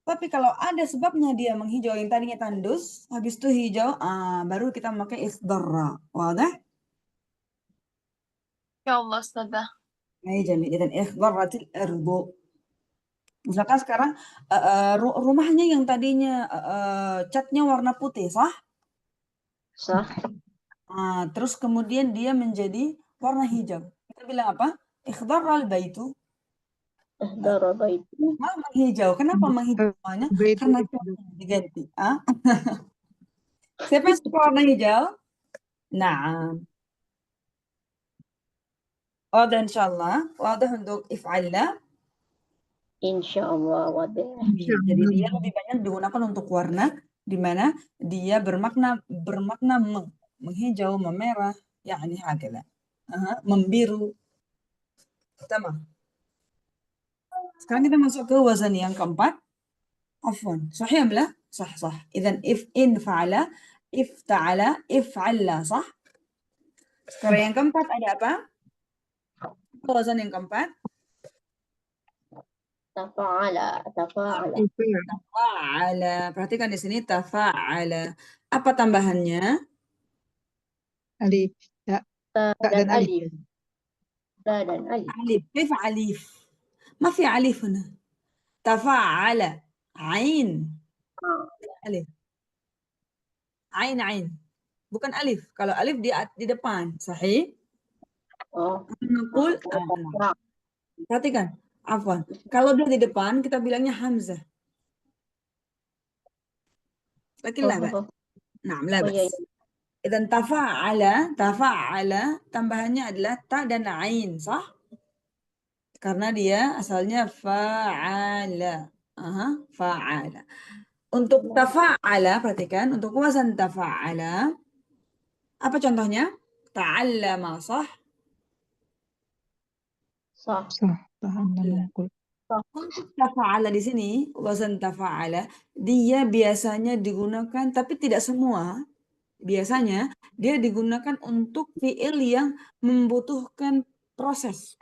Tapi kalau ada sebabnya dia menghijau yang tadinya tandus, habis itu hijau, baru kita pakai ikhdarra. Wadah? Ya Allah, Ustazah. Nah, jamil. Idzan ikhdarratil ardu. Misalkan sekarang rumahnya yang tadinya catnya warna putih, sah? Sah. Terus kemudian dia menjadi warna hijau. Kita bilang apa? Ikhdarral baitu. Ihdara baitu. Menghijau. Kenapa menghijau? Karena catnya diganti. Siapa yang suka warna hijau? Nah. Wadah insyaallah. Wadah untuk if'alla. Insyaallah wadah. Jadi dia lebih banyak digunakan untuk warna di mana dia bermakna menghijau, memerah, yakni hakala. Membiru. Tamam. Sekarang kita masuk ke wazan yang keempat. Afwan. Sahih amla? Sah. Idzan in fa'ala, ifta'ala, if'alla, sah? Sekarang yang keempat ada apa? Wazan yang keempat. Tafa'ala. Tafa'ala. Perhatikan di sini tafa'ala. Apa tambahannya? Alif. Ya. Ta dan alif. Ta dan alif. Alif. كيف alif? ما في alif هنا. تفاعل. عين. Alif. Ain. Bukan alif. Kalau alif di depan. Sahih? Naqul. Perhatikan. Afwan. Kalau dia di depan, kita bilangnya hamzah. Lakin la ba'as. Naam, la ba'as. Idzan tafa'ala, tambahannya adalah ta dan ain, sah? Karena dia asalnya fa'ala. Fa'ala. Untuk tafa'ala, perhatikan, untuk wazan tafa'ala, apa contohnya? Ta'allama, sah? Sah. Untuk tafa'ala di sini, wazan tafa'ala, dia biasanya digunakan, tapi tidak semua. Biasanya dia digunakan untuk fi'il yang membutuhkan proses.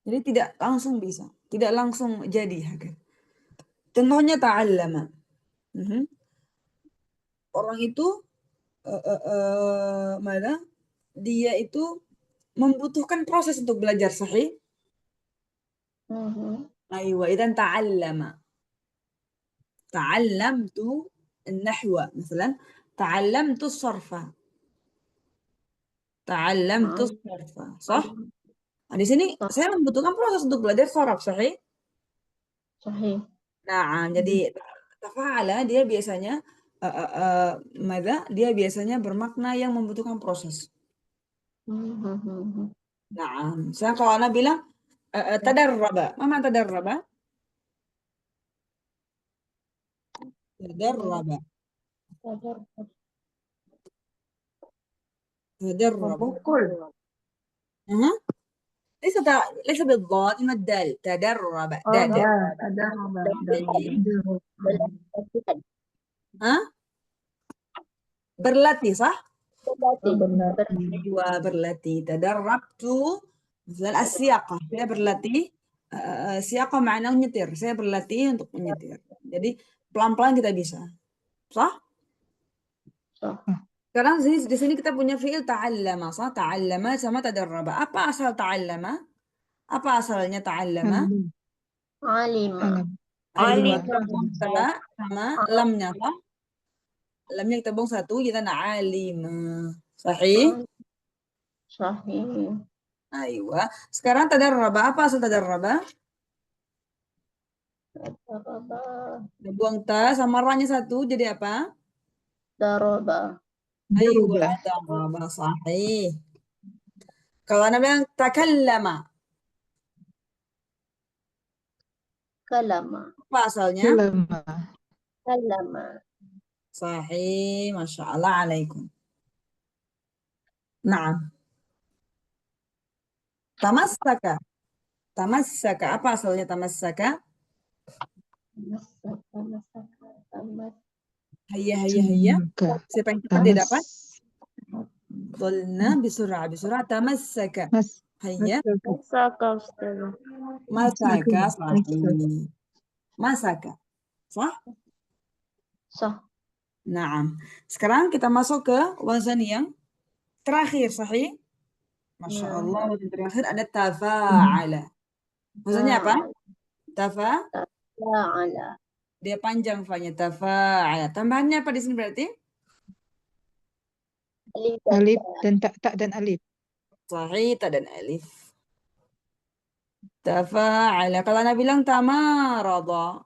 Jadi tidak langsung bisa, tidak langsung jadi. Contohnya ta'allama. Orang itu mana? Dia itu membutuhkan proses untuk belajar, sahih? Aywa, idan ta'allama. Ta'allamtu an-nahwa, misalnya ta'allamtu as-sarfa. Ta'allamtu as-sarfa, sah? Nah, di sini saya membutuhkan proses untuk belajar sharaf, sahih? Sahih. Nah, jadi tafa'ala dia biasanya dia biasanya bermakna yang membutuhkan proses. Nah, misalnya kalau Ana bilang tadarraba, mama tadarraba? Tadarraba. Tadarraba. Memukul. ليس بالضاد إنه الدال تدرب دال berlatih sah? berlatih tadarrabtu misalnya as-siyaqah saya berlatih siyaqah makna menyetir saya berlatih untuk menyetir jadi pelan-pelan kita bisa sah? Sekarang di sini kita punya fi'il ta'allama sah? Ta'allama sama tadarraba apa asal ta'allama? Apa asalnya ta'allama? Alima. sama lamnya sah? Lamnya kita buang satu kita alima sahih? Sahih. Aywa. Sekarang tadarraba apa asal tadarraba? Buang ta sama ra-nya satu jadi apa? Daraba. Aywa, daraba sahih. Kalau Anda bilang takallama. Kalama. Apa asalnya? Kalama. Sahih, Masya Allah alaikum. Naam. Tamassaka. Tamassaka. Apa asalnya tamassaka? Hayya. Siapa yang cepat dia dapat? Qulna bisur'a. Tamassaka. Hayya. Masaka, Ustazah. Masaka sahih. Masaka. Sah? Sah. Naam. Sekarang kita masuk ke wazan yang terakhir, sahih? Masya Allah, wazan terakhir ada tafa'ala. Wazannya apa? Tafa'ala. Dia panjang fa-nya, tafa'ala. Tambahannya apa di sini berarti? Alif dan tak dan alif. Sahih, ta dan alif. Tafa'ala. Kalau Anda bilang tamarada,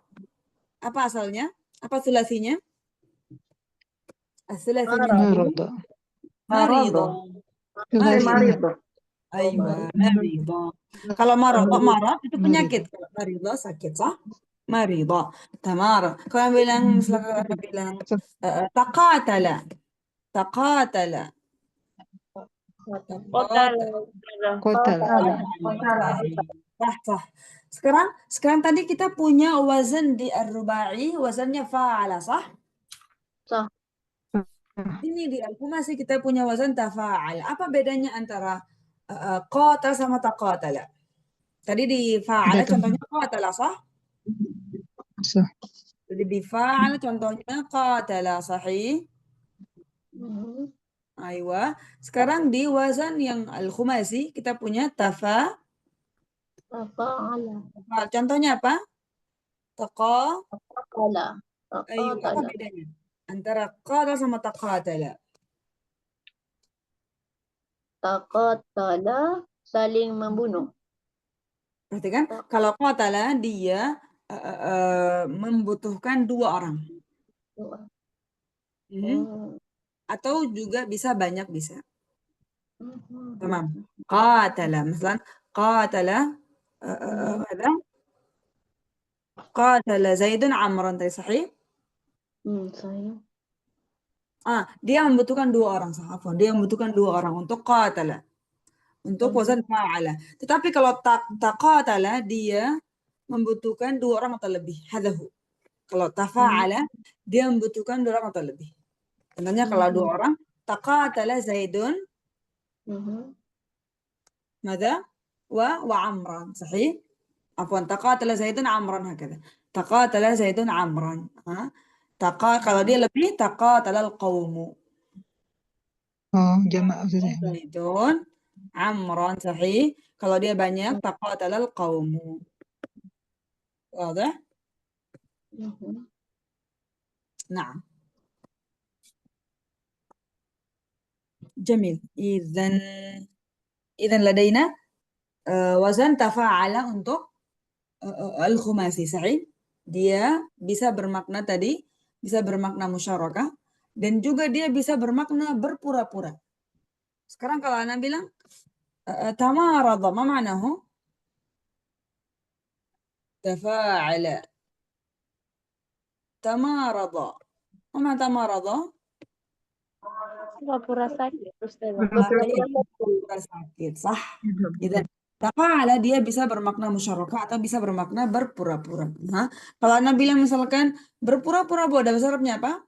apa asalnya? Apa sulasinya? Sulasinya marido. Aywa, marido. Kalau marad itu penyakit. Kalau marido sakit, sah? Marido. Tamara. Kalau bilang misalnya bilang taqatala. Kotal. Sah. Sekarang tadi kita punya wazan di ar-rubai, wazannya fa'ala, sah? Sah. Ini di al-khumasi kita punya wazan tafa'al. Apa bedanya antara qatal sama taqatala? Tadi di fa'ala contohnya qatala, sah? Sah. Jadi di fa'ala contohnya qatala, sahih? Aywa. Sekarang di wazan yang al-khumasi kita punya tafa'ala. Contohnya apa? Taqala. Aywa. Apa bedanya antara qatala sama taqatala? Taqatala saling membunuh. Perhatikan, kalau qatala dia membutuhkan dua orang. Atau juga bisa banyak bisa. Tamam. Qatala, misalnya qatala qatala Zaidun Amran tadi sahih? Sahih. Dia membutuhkan dua orang, sahafan. Dia membutuhkan dua orang untuk qatala. Untuk wazan fa'ala. Tetapi kalau taqatala dia membutuhkan dua orang atau lebih. Hadahu. Kalau tafa'ala dia membutuhkan dua orang atau lebih. Contohnya kalau dua orang taqatala Zaidun. Mada? وعمران صحيح. عفوا تقاتل زيد عمرا هكذا. تقاتل زيد عمرا. kalau dia lebih تقاتل القوم. Oh, jamak Ustazah. زيد عمرا صحيح. kalau dia banyak تقاتل القوم. واضح؟ نعم. جميل. إذن لدينا وزن تفاعل untuk al-khumasi sahih. Dia bisa bermakna tadi, bisa bermakna musyarakah, dan juga dia bisa bermakna berpura-pura. Sekarang kalau Ana bilang tamarada, ma ma'nahu? Tafa'ala. Tamarada. Ma ma'na tamarada? Pura-pura sakit, Ustazah. Berpura-pura sakit, sah. Idzan tafa'ala dia bisa bermakna musyarakah atau bisa bermakna berpura-pura. Kalau Ana bilang misalkan berpura-pura bodoh, bahasa Arabnya apa?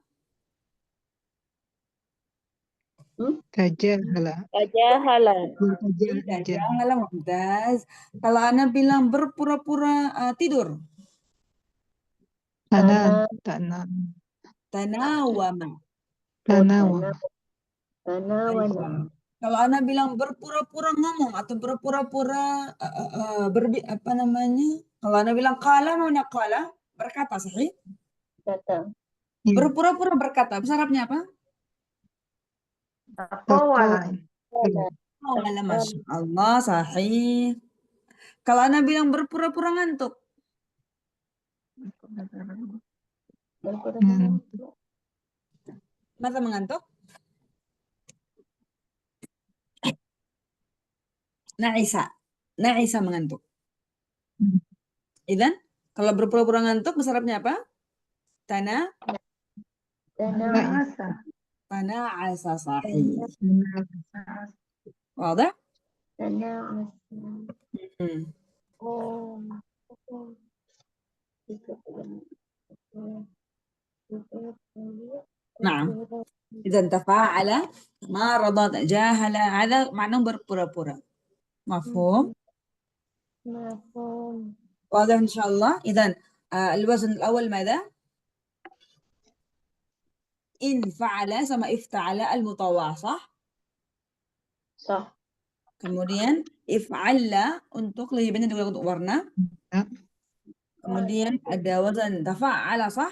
Tajahala. Tajahala. Tajahala. Mumtaz. Kalau Ana bilang berpura-pura tidur. Tanan. Tanam. Tanawama. Tanawa. Tanawana. Kalau Ana bilang berpura-pura ngomong atau berpura-pura apa namanya? Kalau Ana bilang qala, mana qala? Berkata, sahih? Kata. Iya. Berpura-pura berkata. Bahasa Arabnya apa? Taqawala. Qala, masya Allah, sahih. Kalau Ana bilang berpura-pura ngantuk. Masa mengantuk? Na'isa. Na'isa mengantuk. Idan, kalau berpura-pura ngantuk, bahasa Arabnya apa? Tana'asa. Tana'asa sahih. Wadah? Tana'asa. Oh. Naam. Idzan tafa'ala, marada, tajahala, ada makna berpura-pura. Mafhum? Mafhum. واضح إن شاء الله. إذن الوزن الأول ماذا؟ إن فعل sama افتعل المطوع صح؟ Sah. Kemudian if'alla untuk lebih banyak juga untuk warna. Ya. Kemudian ada wazan tafa'ala sah?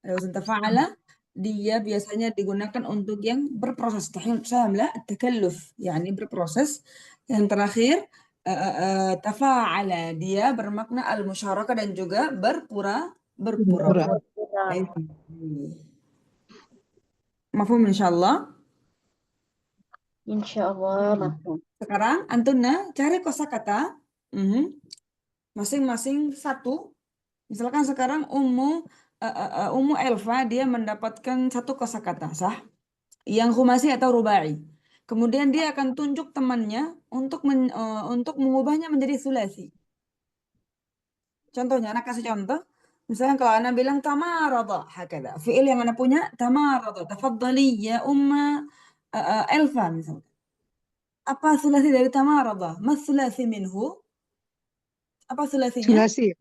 Ada wazan tafa'ala. Dia biasanya digunakan untuk yang berproses. Tahamla takalluf, yani berproses. Yang terakhir tafa'ala, dia bermakna al-musyarakah dan juga berpura-pura. Mafhum insyaallah. Insyaallah mafhum. Sekarang Antuna cari kosakata masing-masing satu. Misalkan sekarang Ummu Elva dia mendapatkan satu kosakata sah yang khumasi atau rubai. Kemudian dia akan tunjuk temannya untuk mengubahnya menjadi sulasi. Contohnya, anak kasih contoh. Misalnya kalau anak bilang tamarada, hakada. Fi'il yang anak punya tamarada. Tafaddali ya Umma Elva misalnya. Apa sulasi dari tamarada? Mas sulasi minhu? Apa sulasinya? Sulasi.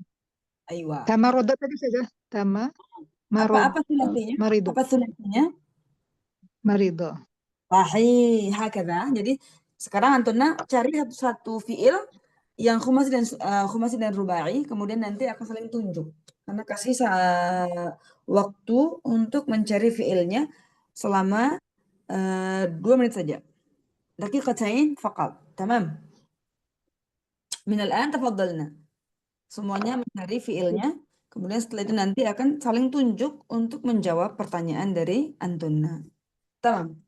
Aywa. Tamaroda tadi saja. Tama. Apa sulasinya? Marido. Apa sulasinya? Marido. Sahih, hakada. Jadi sekarang Antuna cari satu fi'il yang khumasi dan rubai, kemudian nanti akan saling tunjuk. Karena kasih waktu untuk mencari fi'ilnya selama 2 menit saja. Daqiqatain faqat. Tamam. Min al-an tafadhalna. Semuanya mencari fi'ilnya, kemudian setelah itu nanti akan saling tunjuk untuk menjawab pertanyaan dari Antuna. Tamam.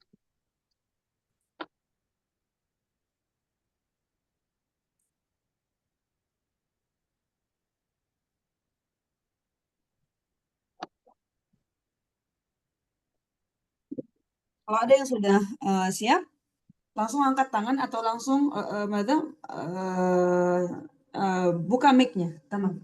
Kalau ada yang sudah siap, langsung angkat tangan atau langsung buka mic-nya. Tamam.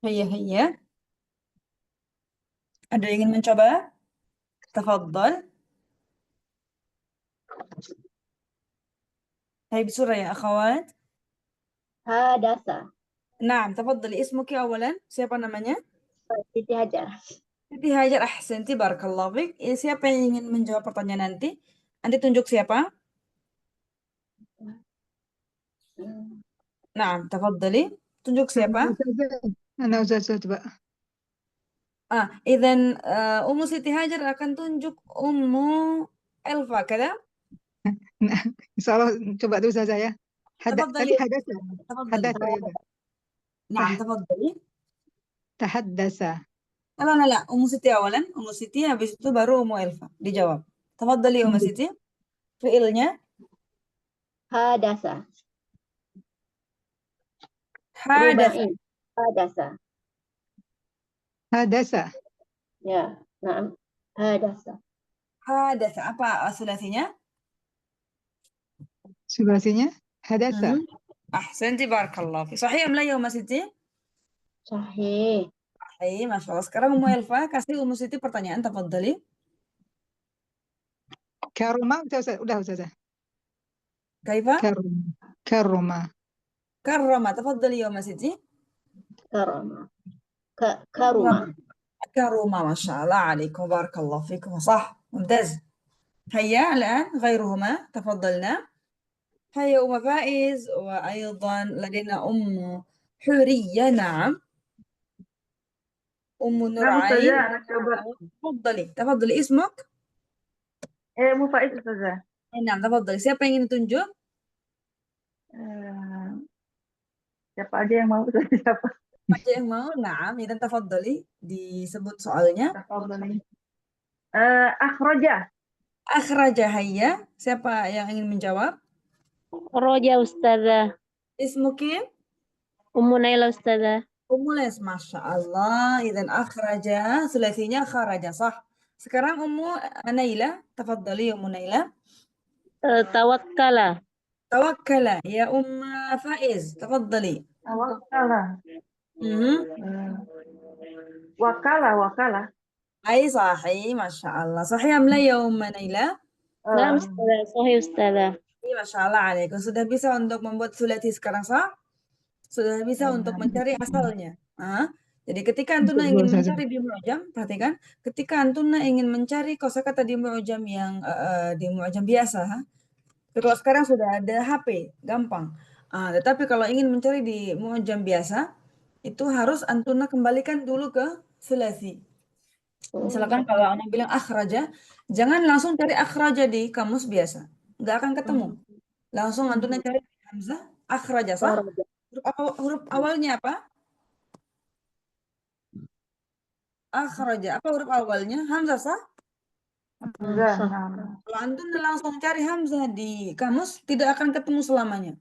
هيا ada yang ingin mencoba تفضل هاي بسرعة يا أخوات Hadasa. نعم تفضلي اسمك أولا siapa namanya Siti Hajar. Siti Hajar ahsanti barakallahu fiik. Siapa yang ingin menjawab pertanyaan nanti? Nanti tunjuk siapa? Nah, tafadhali. Tunjuk siapa? Ana Ustazah coba. Idzan Ummu Siti Hajar akan tunjuk Ummu Elfa, kada? Nah, insya Allah coba tuh Ustazah ya. Tafadhali. Tadi hadasa. Tafadhali. Hadasa ya udah. Nah, tafadhali. Tahaddasa. La. Ummu Siti awalan. Ummu Siti habis itu baru Ummu Elfa. Dijawab. Tafadhali Ummu Siti. Fi'ilnya Hadasa. hadatsa. Rubai. Hadasa. Hadasa. Ya, naam. Hadasa. Hadatsa. Apa sulasinya? Sulasinya hadasa. Ahsanti barakallahu fiik. Sahih am la ya Ummu Siti? Sahih. Sahih, Masya Allah. Sekarang Ummu Elfa kasih Ummu Siti pertanyaan, tafadhali. Karuma udah Ustazah. Kaifa? Karuma. Karrama. Tafadhali ya Ummu Siti. Karama. Karuma. كرم ما شاء الله عليكم بارك الله فيكم صح ممتاز هيا الآن غيرهما تفضلنا هيا أم فائز وأيضا لدينا أم حورية نعم أم نورعين Ustazah, coba. تفضلي اسمك Mufaiz Ustazah. نعم تفضلي siapa yang ingin tunjuk Siapa aja yang mau Ustazah, siapa? aja yang mau نعم إذا تفضلي disebut soalnya Tafadhali. Akhraja. أخرج هيا siapa yang ingin menjawab Roja Ustazah. اسمك Ummu Naila Ustazah. Umules, Masya Allah. Idan akhraja, sulasinya kharaja, sah. Sekarang Ummu Naila, tafadhali Ummu Naila. Tawakkala. Tawakkala, ya Faiz, tafadhali. Wakala. Wakala. Ay, sahih, Masya Allah. Sahih am la ya Ummu Naila? Naam Ustazah. Sahih Ustazah. Masya Allah alaikum. Sudah bisa untuk membuat sulasi sekarang, sah? Sudah bisa untuk mencari asalnya. Jadi ketika Antuna ingin mencari di mu'jam, perhatikan, ketika Antuna ingin mencari kosakata di mu'jam yang di mu'jam biasa, kalau sekarang sudah ada HP, gampang. Tetapi kalau ingin mencari di mu'jam biasa, itu harus Antuna kembalikan dulu ke sulasi. Misalkan kalau Anda bilang akhraja, jangan langsung cari akhraja di kamus biasa. Nggak akan ketemu. Langsung Antuna cari hamzah, akhraja, sah? Huruf awalnya apa? Akhraja. Apa huruf awalnya? Hamzah, sah? Kalau Antuna langsung cari hamzah di kamus, tidak akan ketemu selamanya.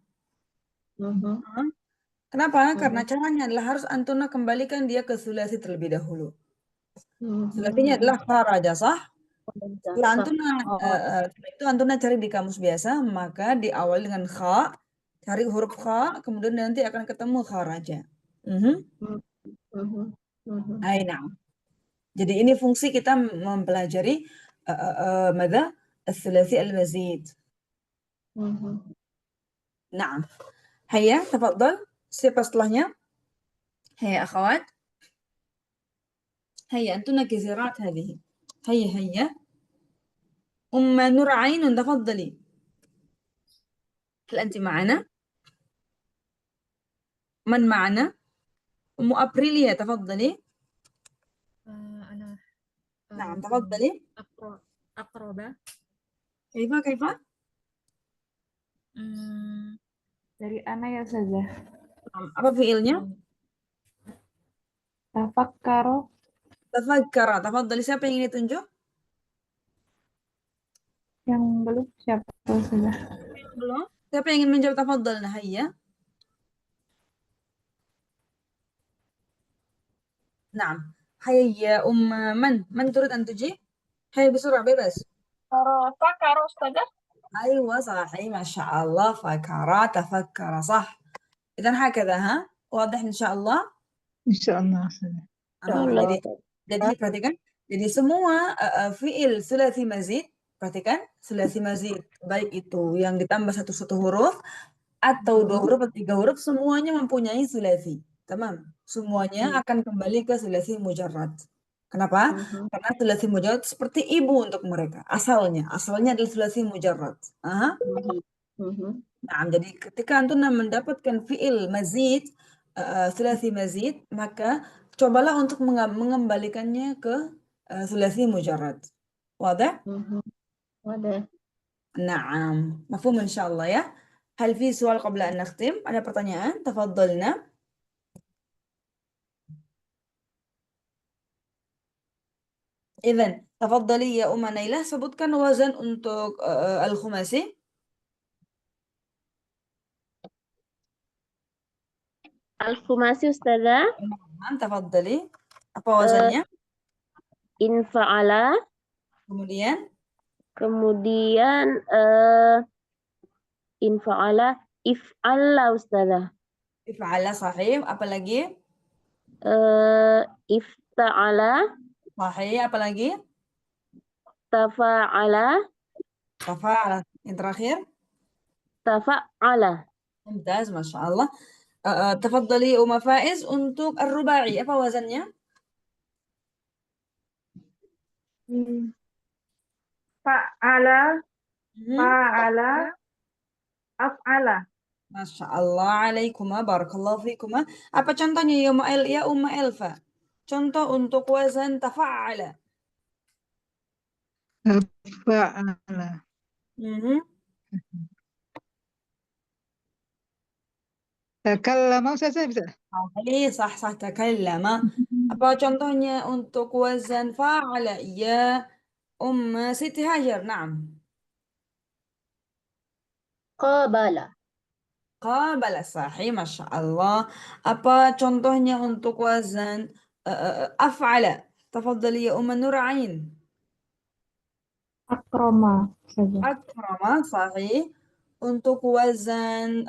Kenapa? Karena caranya adalah harus Antuna kembalikan dia ke sulasi terlebih dahulu. Sulasinya adalah kharaja, sah? Setelah Antuna cari di kamus biasa, maka diawali dengan kha, cari huruf kha, kemudian nanti akan ketemu kharaja. Nah. Jadi ini fungsi kita mempelajari ماذا الثلاثي المزيد. نعم. هيا تفضل. Siapa setelahnya? هيا أخوات. هيا أنتن كثيرات هذه. هيا أم نورعين تفضلي. هل أنت معنا؟ من معنا؟ أم أبريليا تفضلي. أنا نعم تفضلي. أقرب. كيف؟ Dari ana ya Ustazah. Apa fiilnya? Tafakkaro. Tafakkara. Tafadhali, siapa yang ingin ditunjuk? Yang belum siapa Ustazah? Belum. Siapa yang ingin menjawab? Tafadhal Nahaya. Naam. Hayya man turut an tujib? Hayya بسرعة bebas. Fakara Ustazah. أيوة صحيح ما شاء الله فكر تفكر صح إذا هكذا واضح إن شاء الله Insyaallah Ustazah. Insyaallah. Jadi perhatikan, jadi semua fiil sulasi mazid, perhatikan sulasi mazid, baik itu yang ditambah satu huruf atau dua huruf atau tiga huruf, semuanya mempunyai sulasi. Tamam, semuanya akan kembali ke sulasi mujarrad. Kenapa? Karena sulasi mujarrad seperti ibu untuk mereka. Asalnya adalah sulasi mujarrad. Aha. Nah, jadi ketika antum mendapatkan fiil mazid, sulasi mazid, maka cobalah untuk mengembalikannya ke sulasi mujarrad. Wadah? Wadah. Naam. Mafhum insyaallah ya. Hal fi soal qabla an nakhtim? Ada pertanyaan? Tafadhalna. Idzan, tafadhali ya Umma Nailah, sebutkan wazan untuk al-khumasi. Al-khumasi Ustazah. Naam, tafadhali. Apa wazannya? Infa'ala. Kemudian Infa'ala. If'alla Ustazah. if'ala sahih, apa lagi? Ifta'ala. Sahih, apa lagi? Tafa'ala. Tafa'ala. Yang terakhir? Tafa'ala. Mumtaz, Masya Allah. Tafadhali Umma Faiz untuk ar-rubai, apa wazannya? Fa'ala, fa'ala, af'ala. Masya Allah, alaikuma, barakallahu fikuma. Apa contohnya ya Umma Elfa? Contoh untuk wazan tafa'ala. Fa'ala. Takallama Ustazah bisa? Sah, takallama. Apa contohnya untuk wazan fa'ala? Ya Umma Siti Hajar, naam. Qabala. Qabala, sahih, Masya Allah. Apa contohnya untuk wazan af'ala? Tafadhali ya Umma Nur Ain. Akroma saja. Akrama, sahih. Untuk wazan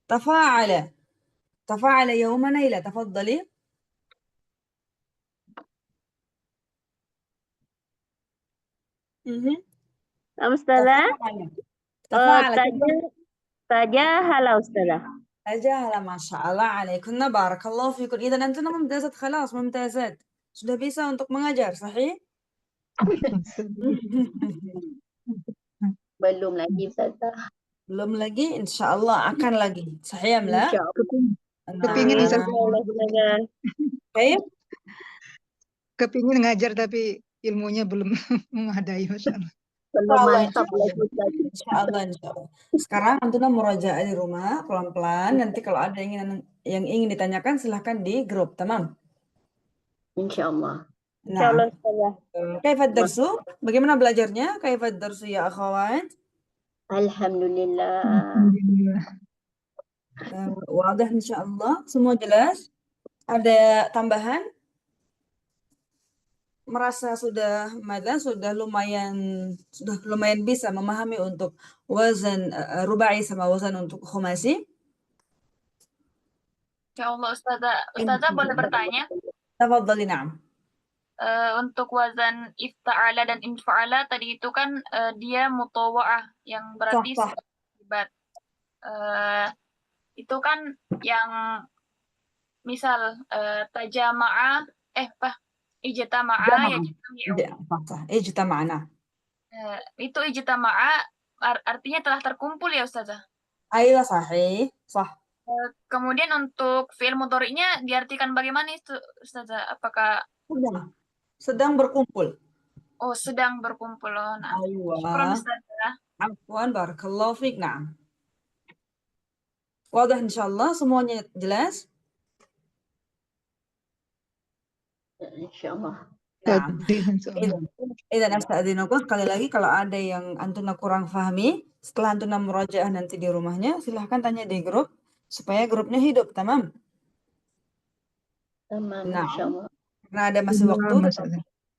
tafa'ala. Tafa'ala ya Umma Naila, tafadhali. Ustazah. Tafa'ala. Tajahala Ustazah. Tajahala, Masya Allah, alaikunna, barakallahu fikum. Idan antuna mumtazat, khalas, mumtazat. Sudah bisa untuk mengajar, sahih? Belum lagi Ustazah. Belum lagi, insya Allah akan lagi. Sahih am la? Kepingin Ustazah. Baik. Kepingin ngajar tapi ilmunya belum memadai, Masya Allah. Belum mantap lagi Ustazah. Insya Allah. Sekarang antuna murajaah di rumah pelan-pelan. Nanti kalau ada yang ingin ditanyakan silahkan di grup, tamam? Insya Allah. Insyaallah Ustazah. Kaifad darsu? Bagaimana belajarnya? Kaifad darsu ya akhawat? Alhamdulillah. Wadah insya Allah. Semua jelas? Ada tambahan? Merasa sudah lumayan bisa memahami untuk wazan rubai sama wazan untuk khumasi? Ya Allah, Ustazah boleh bertanya? Tafadhali, na'am. Untuk wazan ifta'ala dan infa'ala tadi itu kan dia mutawa'ah yang berarti Sah. sebat. Itu kan yang misal tajama'a ijtama'a Ijtama'na. Itu ijtama'a artinya telah terkumpul ya Ustazah. Ayo, sahih. Sah. Kemudian untuk fi'il mudhari'nya diartikan bagaimana itu Ustazah? Apakah sedang berkumpul? Oh, sedang berkumpul. Nah. Syukran Ustazah. Afwan, barakallahu fiik. Na'am. Wadah insyaallah, semuanya jelas? Insyaallah. Nah, idan asta'dzinukum, sekali lagi kalau ada yang antuna kurang fahami, setelah antuna murajaah nanti di rumahnya, silahkan tanya di grup supaya grupnya hidup, tamam? Tamam, Nah, insyaallah. karena ada masih waktu,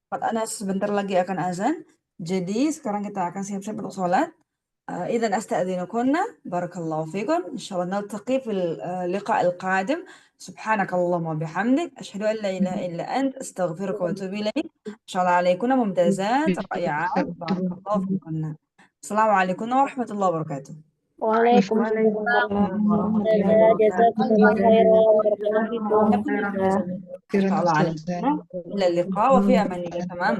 Pak Anas sebentar lagi akan azan. Jadi sekarang kita akan siap-siap untuk sholat. إذا أستأذنكن، بارك الله فيكم، إن شاء الله نلتقي في اللقاء القادم. سبحانك اللهم وبحمدك، أشهد أن لا إله إلا أنت، أستغفرك وأتوب إليك. إن شاء الله عليكن ممتازات رائعات، بارك الله فيكن. السلام عليكم ورحمة الله وبركاته. Waalaikumsalam warahmatullahi wabarakatuh. Jazakumullah khairan. Barakallahu fikum. إن شاء الله عليكم. إلى اللقاء وفي أمان الله. تمام.